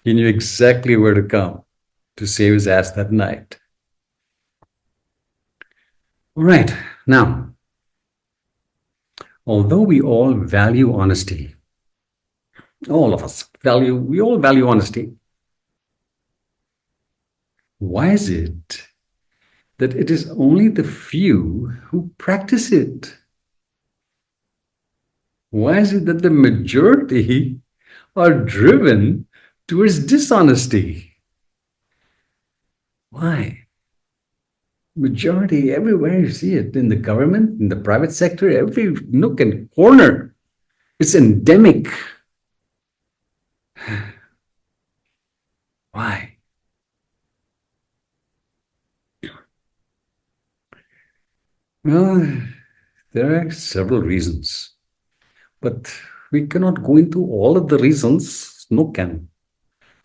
He knew exactly where to come to save his ass that night. All right, now, although we all value honesty, all of us we all value honesty. Why is it that it is only the few who practice it? Why is it that the majority are driven towards dishonesty? Why? Majority, everywhere you see it, in the government, in the private sector, every nook and corner. It's endemic. Why? Well, there are several reasons, but we cannot go into all of the reasons. No can.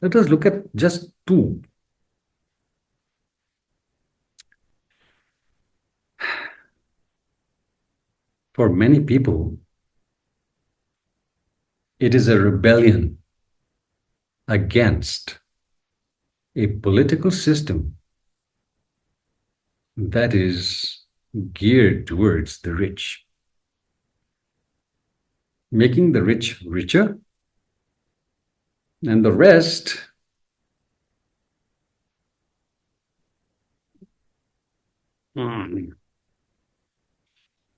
Let us look at just two. For many people, it is a rebellion against a political system that is geared towards the rich, making the rich richer and the rest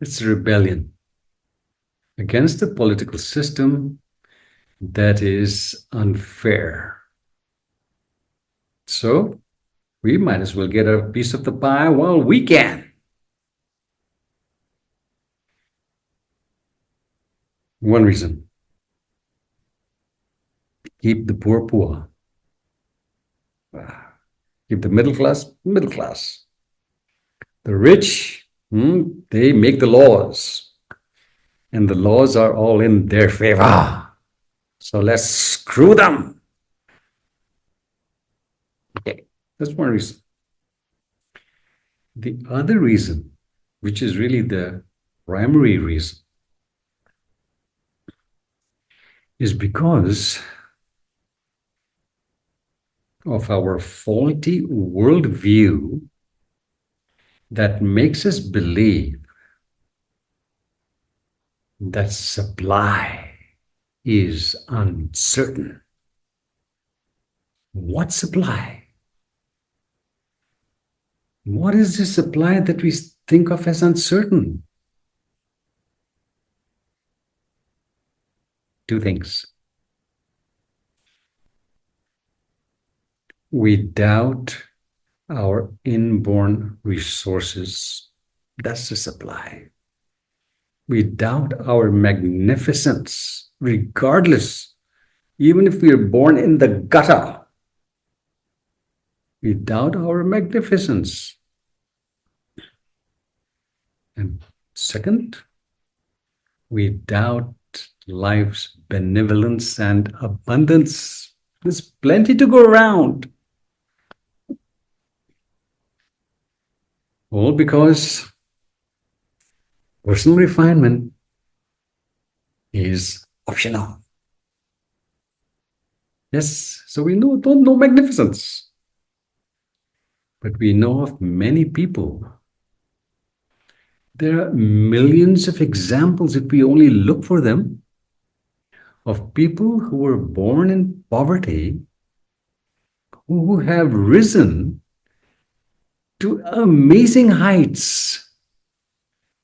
it's a rebellion against a political system that is unfair. So we might as well get a piece of the pie while we can. One reason: keep the poor poor, keep the middle class middle class. The rich, they make the laws, and the laws are all in their favor. So let's screw them. Okay, that's one reason. The other reason, which is really the primary reason, is because of our faulty worldview that makes us believe that supply is uncertain. What supply? What is the supply that we think of as uncertain? Two things. We doubt our inborn resources. That's the supply. We doubt our magnificence, regardless, even if we are born in the gutter. We doubt our magnificence. And second, we doubt life's benevolence and abundance. There's plenty to go around. All because personal refinement is optional. Yes, so we don't know magnificence. But we know of many people. There are millions of examples, if we only look for them, of people who were born in poverty, who have risen to amazing heights,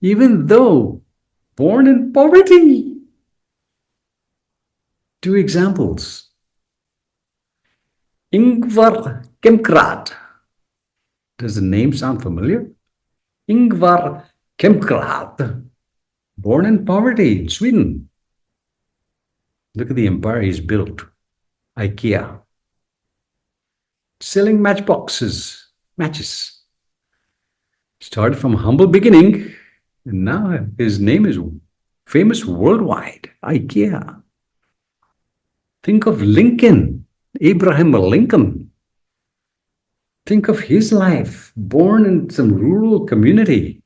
even though born in poverty. Two examples. Ingvar Kamprad. Does the name sound familiar? Ingvar Kamprad, born in poverty in Sweden. Look at the empire he's built. IKEA. Selling matches. Started from humble beginning, and now his name is famous worldwide. IKEA. Think of Lincoln, Abraham Lincoln. Think of his life, born in some rural community,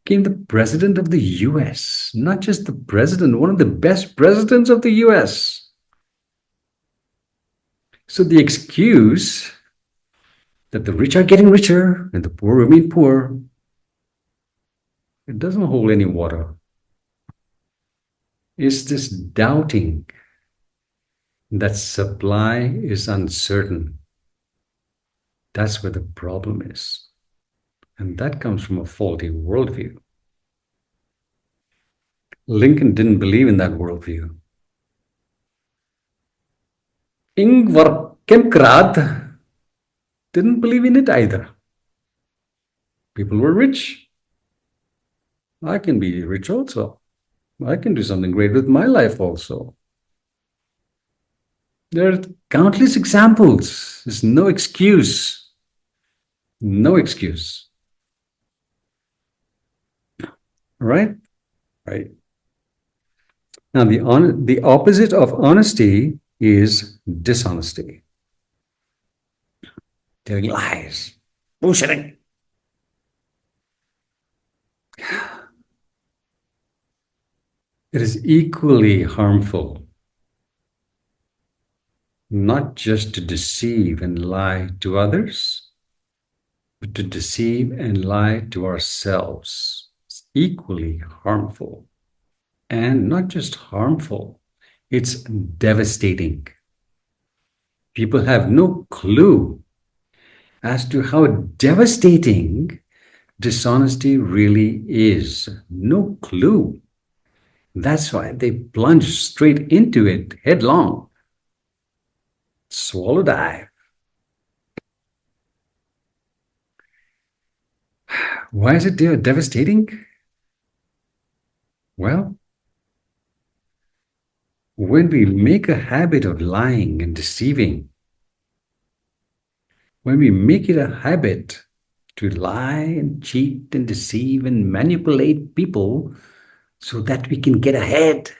became the president of the US. Not just the president, one of the best presidents of the US. So the excuse that the rich are getting richer and the poor remain poor, it doesn't hold any water. It's this doubting that supply is uncertain. That's where the problem is. And that comes from a faulty worldview. Lincoln didn't believe in that worldview. Ingvar Kamprad didn't believe in it either. People were rich. I can be rich also. I can do something great with my life also. There are countless examples. There's no excuse. No excuse. Right? Right. Now, the opposite of honesty is dishonesty, telling lies, bullshitting. It is equally harmful not just to deceive and lie to others, but to deceive and lie to ourselves. It's equally harmful. And not just harmful, it's devastating. People have no clue as to how devastating dishonesty really is. No clue. That's why they plunge straight into it headlong. Swallow dive. Why is it devastating? Well, when we make a habit of lying and deceiving, when we make it a habit to lie and cheat and deceive and manipulate people so that we can get ahead,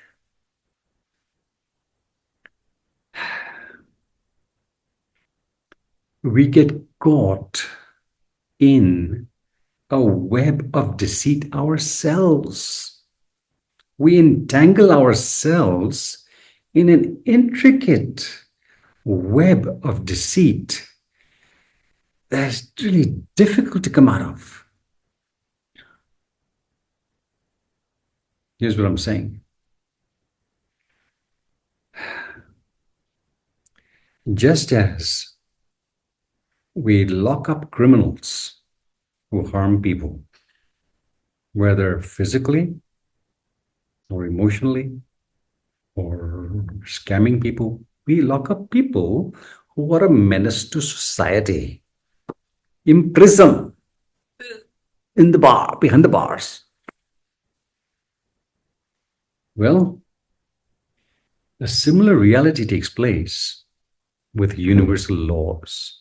we get caught in a web of deceit ourselves. We entangle ourselves in an intricate web of deceit that's really difficult to come out of. Here's what I'm saying. Just as we lock up criminals who harm people, whether physically or emotionally or scamming people, we lock up people who are a menace to society, imprison in the bar, behind the bars. Well, a similar reality takes place with universal laws.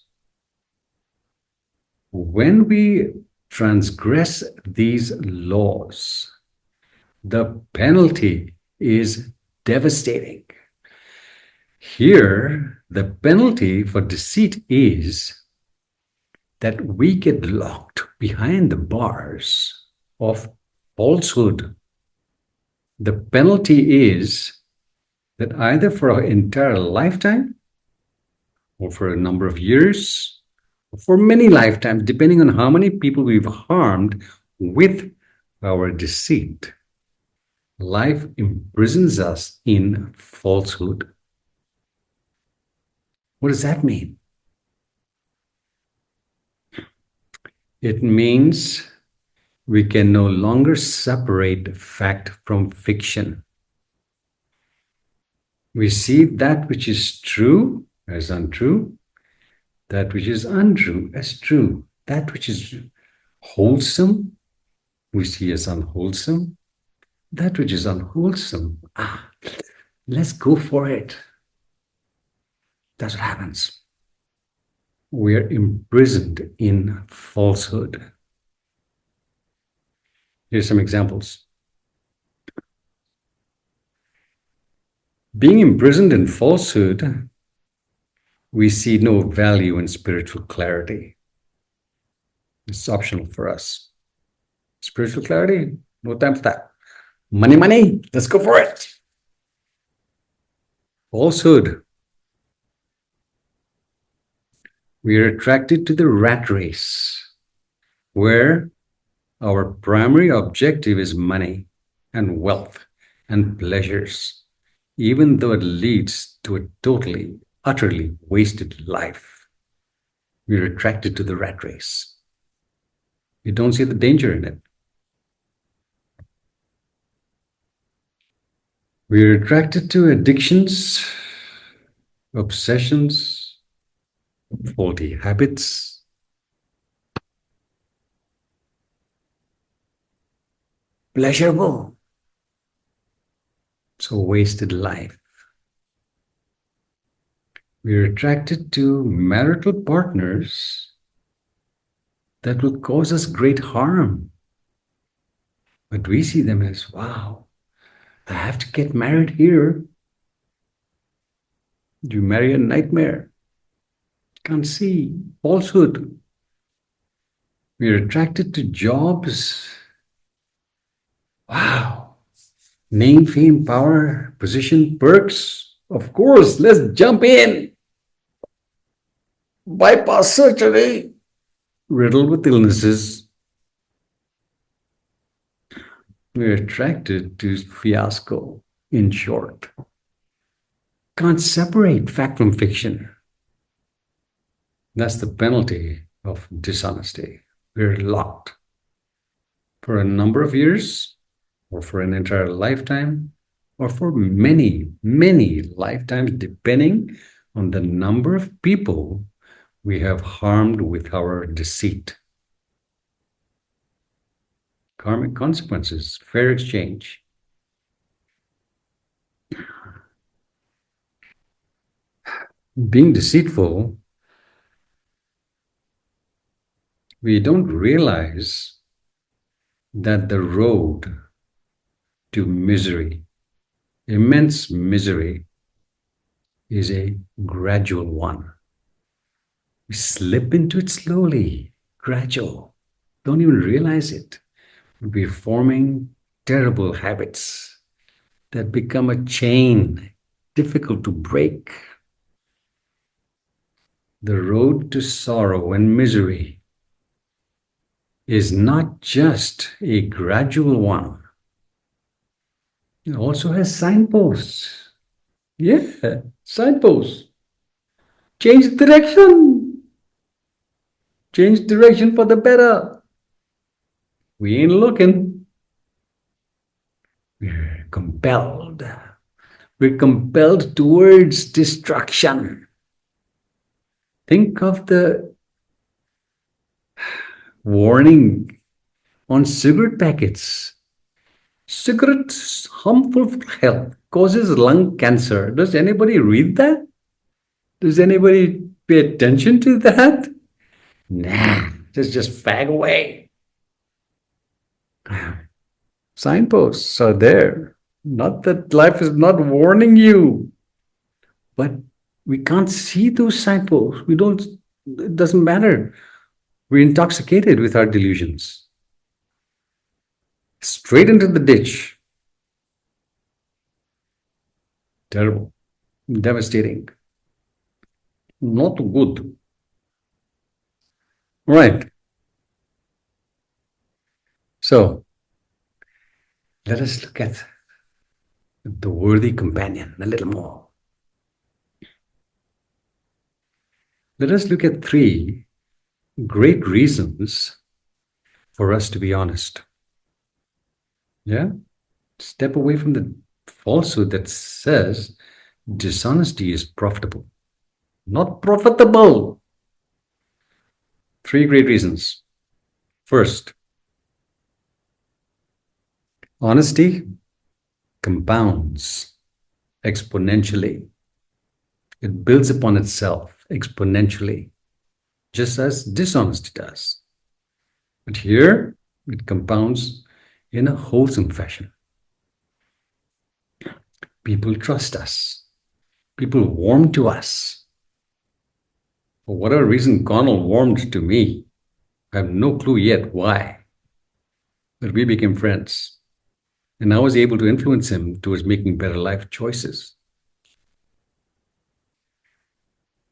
When we transgress these laws, the penalty is devastating. Here, the penalty for deceit is that we get locked behind the bars of falsehood. The penalty is that either for our entire lifetime or for a number of years, or for many lifetimes, depending on how many people we've harmed with our deceit, life imprisons us in falsehood. What does that mean? It means we can no longer separate fact from fiction. We see that which is true as untrue, that which is untrue as true, that which is wholesome, we see as unwholesome, that which is unwholesome. Let's go for it. That's what happens. We are imprisoned in falsehood. Here's some examples. Being imprisoned in falsehood, we see no value in spiritual clarity. It's optional for us. Spiritual clarity, no time for that. Money, money, let's go for it. Falsehood. We are attracted to the rat race, where our primary objective is money and wealth and pleasures, even though it leads to a totally, utterly wasted life. We are attracted to the rat race. We don't see the danger in it. We are attracted to addictions, obsessions, faulty habits, pleasurable, so wasted life. We are attracted to marital partners that will cause us great harm. But we see them as, wow, I have to get married here. You marry a nightmare. Can't see. Falsehood. We're attracted to jobs. Wow. Name, fame, power, position, perks. Of course, let's jump in. Bypass surgery. Riddled with illnesses. We're attracted to fiasco, in short. Can't separate fact from fiction. That's the penalty of dishonesty. We're locked for a number of years, or for an entire lifetime, or for many, many lifetimes, depending on the number of people we have harmed with our deceit. Karmic consequences, fair exchange. Being deceitful, we don't realize that the road to misery, immense misery, is a gradual one. We slip into it slowly, gradual. Don't even realize it. We're forming terrible habits that become a chain, difficult to break. The road to sorrow and misery is not just a gradual one. It also has signposts. Yeah, signposts. Change direction. Change direction for the better. We ain't looking. We're compelled. We're compelled towards destruction. Think of the warning on cigarette packets. Cigarettes harmful for health, causes lung cancer. Does anybody read that? Does anybody pay attention to that? Nah, just fag away. Signposts are there. Not that life is not warning you, but we can't see those signposts. We don't, it doesn't matter. We're intoxicated with our delusions. Straight into the ditch. Terrible, devastating, not good. Right. So let us look at the worthy companion a little more. Let us look at 3 great reasons for us to be honest. Yeah? Step away from the falsehood that says dishonesty is profitable. Not profitable. 3 great reasons. First, honesty compounds exponentially. It builds upon itself exponentially, just as dishonesty does. But here, it compounds in a wholesome fashion. People trust us. People warm to us. For whatever reason, Connell warmed to me. I have no clue yet why. But we became friends. And I was able to influence him towards making better life choices.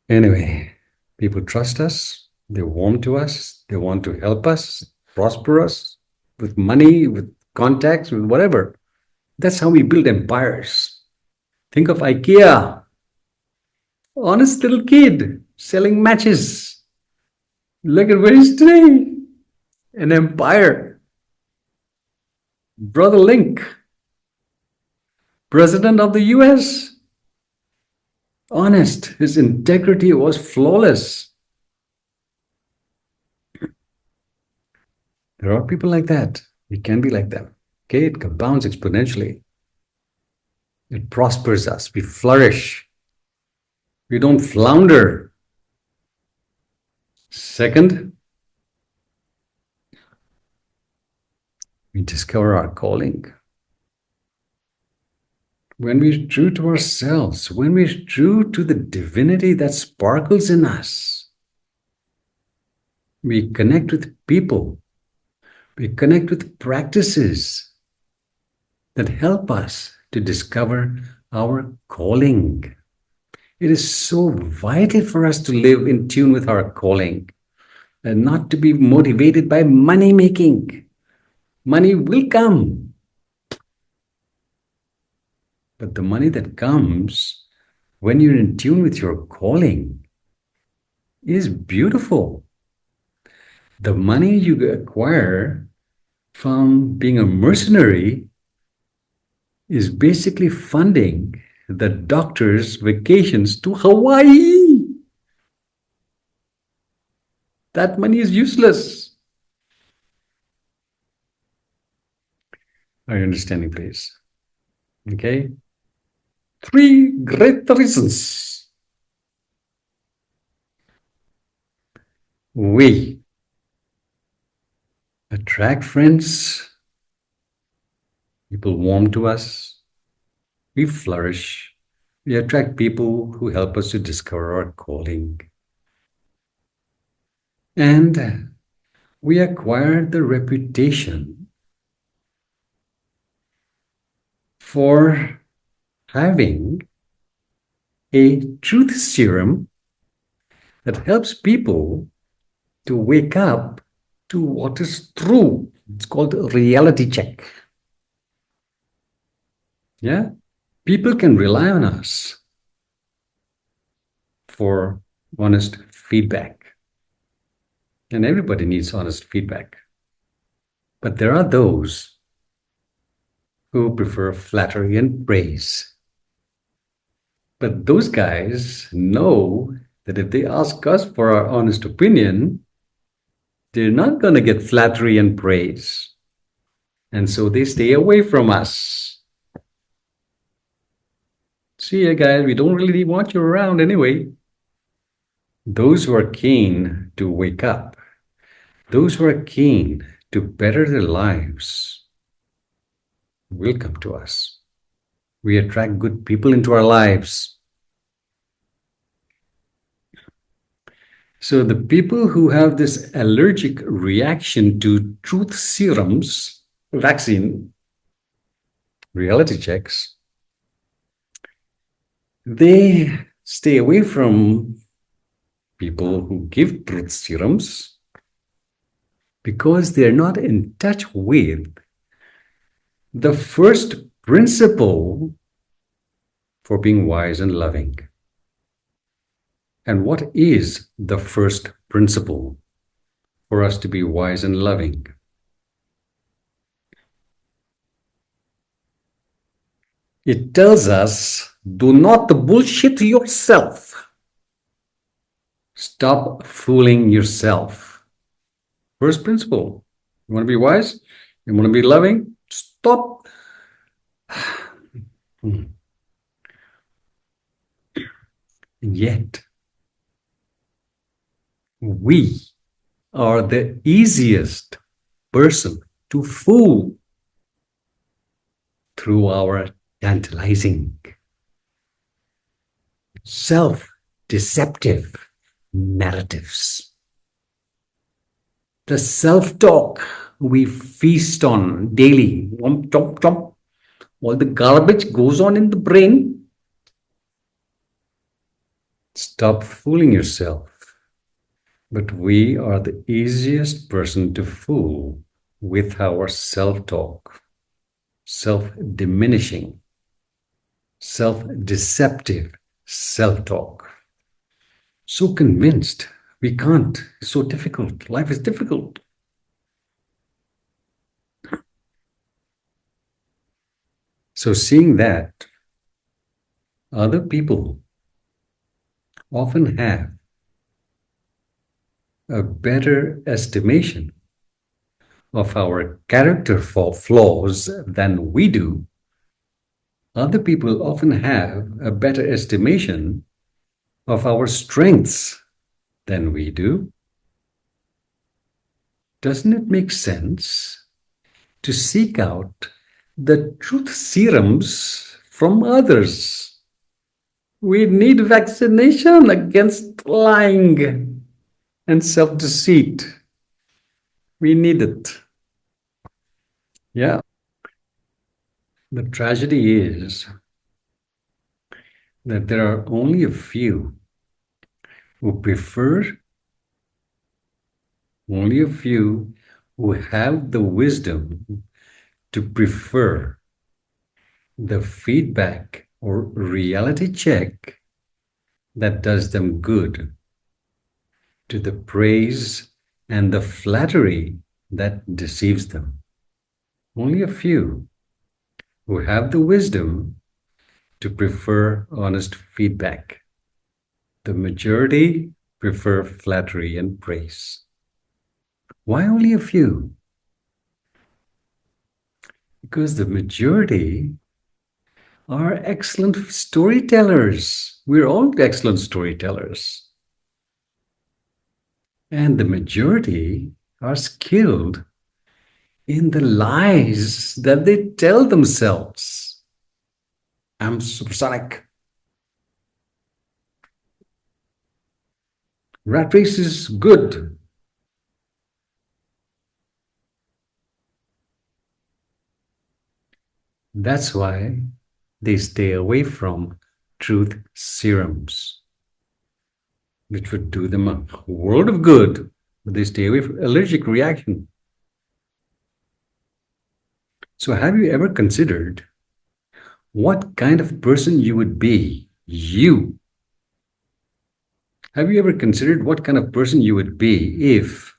Anyway, people trust us. They warm to us. They want to help us, prosper us with money, with contacts, with whatever. That's how we build empires. Think of IKEA. Honest little kid selling matches. Look at where he's today. An empire. Brother Link, President of the US. Honest. His integrity was flawless. There are people like that. We can be like them. Okay, it compounds exponentially. It prospers us. We flourish. We don't flounder. Second, we discover our calling. When we're true to ourselves, when we're true to the divinity that sparkles in us, we connect with people, we connect with practices that help us to discover our calling. It is so vital for us to live in tune with our calling and not to be motivated by money making. Money will come. But the money that comes when you're in tune with your calling is beautiful. The money you acquire from being a mercenary is basically funding the doctor's vacations to Hawaii. That money is useless. Are you understanding, please? Okay. 3 great reasons we attract friends, people warm to us, we flourish, we attract people who help us to discover our calling. And we acquire the reputation for having a truth serum that helps people to wake up to what is true. It's called a reality check. Yeah? People can rely on us for honest feedback. And everybody needs honest feedback. But there are those who prefer flattery and praise. But those guys know that if they ask us for our honest opinion, they're not going to get flattery and praise. And so they stay away from us. See ya, guys, we don't really want you around anyway. Those who are keen to wake up, those who are keen to better their lives, will come to us. We attract good people into our lives. So the people who have this allergic reaction to truth serums, vaccine, reality checks, they stay away from people who give truth serums because they're not in touch with the first principle for being wise and loving. And what is the first principle for us to be wise and loving? It tells us, do not bullshit yourself. Stop fooling yourself. First principle. You want to be wise? You want to be loving? Stop. Yet, we are the easiest person to fool through our tantalizing, self-deceptive narratives. The self-talk we feast on daily, chomp, chomp, chomp. All the garbage goes on in the brain. Stop fooling yourself. But we are the easiest person to fool with our self-talk, self-diminishing, self-deceptive self-talk. So convinced we can't. It's so difficult. Life is difficult. So seeing that other people often have a better estimation of our character flaws than we do, other people often have a better estimation of our strengths than we do. Doesn't it make sense to seek out the truth serums from others. We need vaccination against lying and self deceit. We need it. Yeah. The tragedy is that there are only a few who prefer, only a few who have the wisdom to prefer the feedback or reality check that does them good to the praise and the flattery that deceives them. Only a few who have the wisdom to prefer honest feedback. The majority prefer flattery and praise. Why only a few? Because the majority are excellent storytellers. We're all excellent storytellers. And the majority are skilled in the lies that they tell themselves. I'm supersonic. Rat race is good. That's why they stay away from truth serums, which would do them a world of good, but they stay away from allergic reaction. So have you ever considered what kind of person you would be? You. Have you ever considered what kind of person you would be if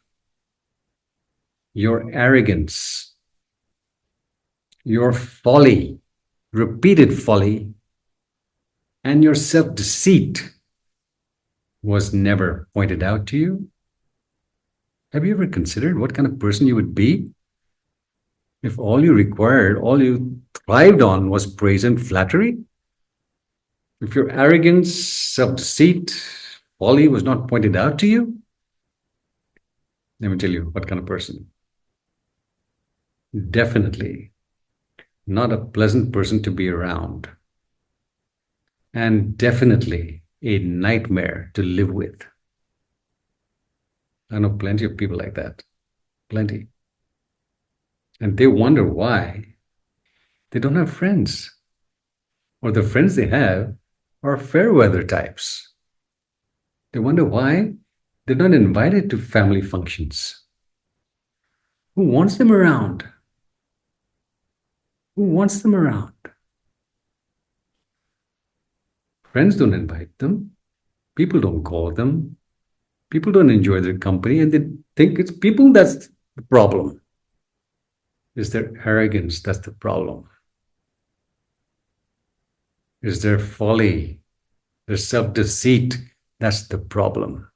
your arrogance, your folly, repeated folly, and your self deceit was never pointed out to you? Have you ever considered what kind of person you would be if all you required, all you thrived on was praise and flattery? If your arrogance, self deceit, folly was not pointed out to you? Let me tell you what kind of person. Definitely not a pleasant person to be around, and definitely a nightmare to live with. I know plenty of people like that. Plenty. And they wonder why they don't have friends, or the friends they have are fair weather types. They wonder why they're not invited to family functions. Who wants them around? Who wants them around? Friends don't invite them. People don't call them. People don't enjoy their company, and they think it's people that's the problem. Is their arrogance that's the problem? Is their folly, their self deceit that's the problem?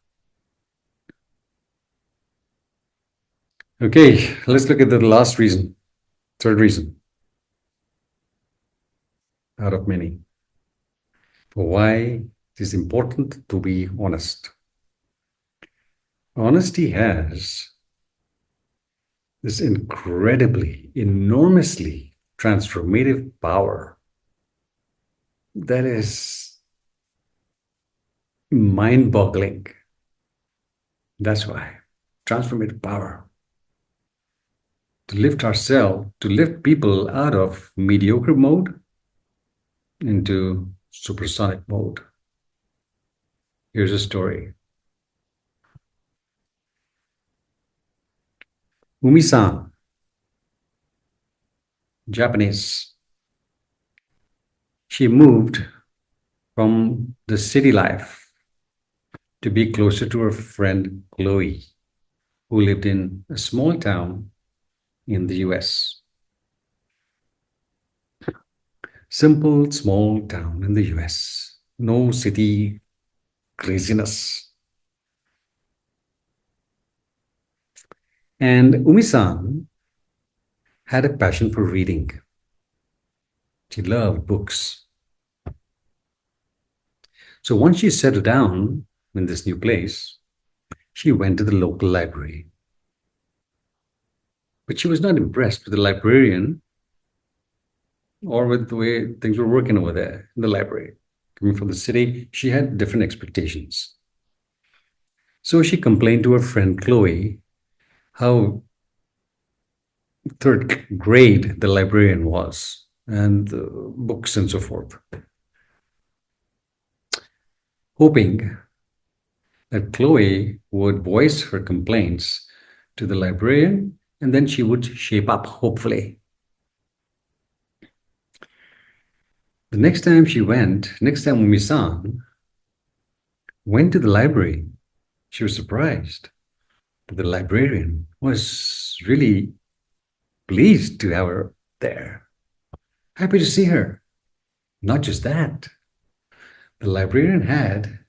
Okay, let's look at the last reason, third reason out of many for why it is important to be honest. Honesty has this incredibly, enormously transformative power that is mind boggling. That's why transformative power to lift ourselves, to lift people out of mediocre mode into supersonic mode. Here's a story. Umi-san, Japanese. She moved from the city life to be closer to her friend Chloe, who lived in a small town in the US. Simple, small town in the US. No city craziness. And Umi-san had a passion for reading. She loved books. So once she settled down in this new place, she went to the local library. But she was not impressed with the librarian or with the way things were working over there in the library. Coming from the city, she had different expectations. So she complained to her friend Chloe how third grade the librarian was, and books and so forth, hoping that Chloe would voice her complaints to the librarian and then she would shape up, hopefully. The next time Umi-san went to the library, she was surprised that the librarian was really pleased to have her there, happy to see her. Not just that, the librarian had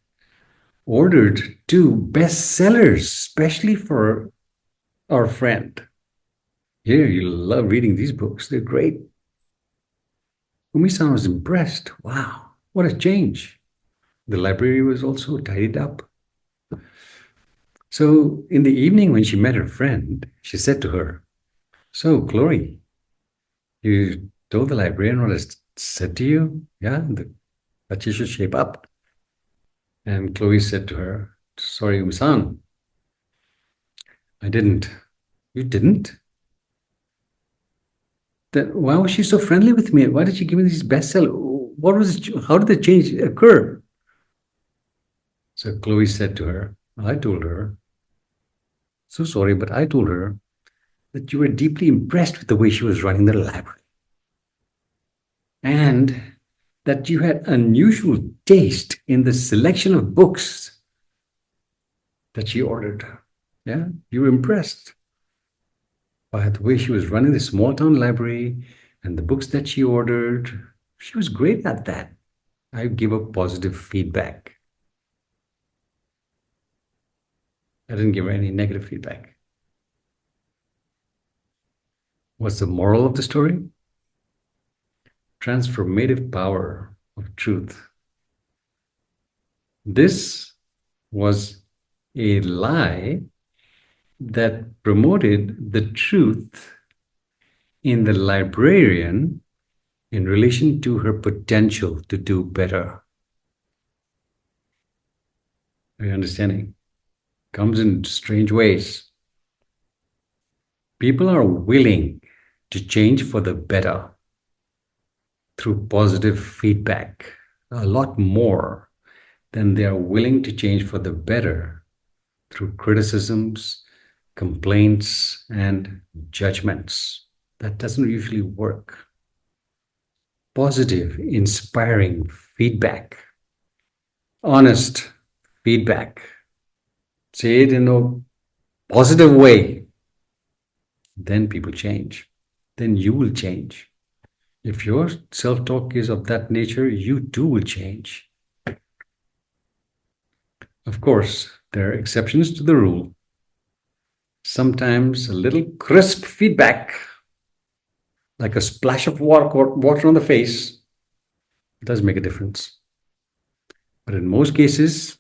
ordered 2 bestsellers, especially for our friend. Here, you love reading these books. They're great. Umi-san was impressed. Wow, what a change. The library was also tidied up. So in the evening when she met her friend, she said to her, "So, Chloe, you told the librarian what I said to you? Yeah, that you should shape up." And Chloe said to her, "Sorry, Umi-san, I didn't." "You didn't? Then why was she so friendly with me? Why did she give me these bestsellers? What was it? How did the change occur?" So Chloe said to her, I told her, "So sorry, but I told her that you were deeply impressed with the way she was running the library and that you had unusual taste in the selection of books that she ordered. Yeah, you were impressed by the way she was running the small town library and the books that she ordered. She was great at that. I give her positive feedback. I didn't give her any negative feedback." What's the moral of the story? Transformative power of truth. This was a lie that promoted the truth in the librarian in relation to her potential to do better. Are you understanding? Comes in strange ways. People are willing to change for the better through positive feedback a lot more than they are willing to change for the better through criticisms, complaints, and judgments. That doesn't usually work. Positive, inspiring feedback, honest feedback. Say it in a positive way. Then people change. Then you will change. If your self-talk is of that nature, you too will change. Of course, there are exceptions to the rule. Sometimes a little crisp feedback, like a splash of water on the face, does make a difference. But in most cases,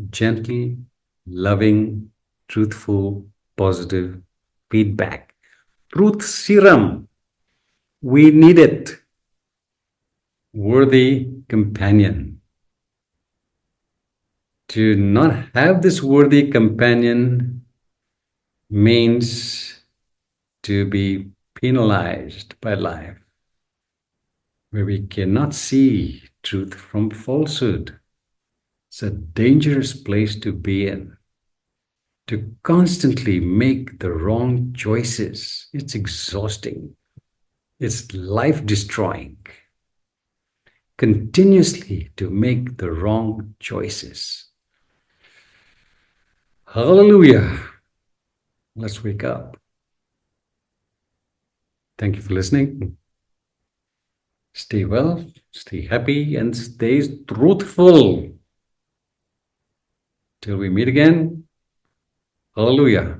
gentle, loving, truthful, positive feedback. Truth serum. We need it. Worthy companion. To not have this worthy companion means to be penalized by life, where we cannot see truth from falsehood. It's a dangerous place to be in. To constantly make the wrong choices, it's exhausting. It's life-destroying. Continuously to make the wrong choices. Hallelujah. Let's wake up. Thank you for listening. Stay well, stay happy, and stay truthful. Till we meet again. Hallelujah.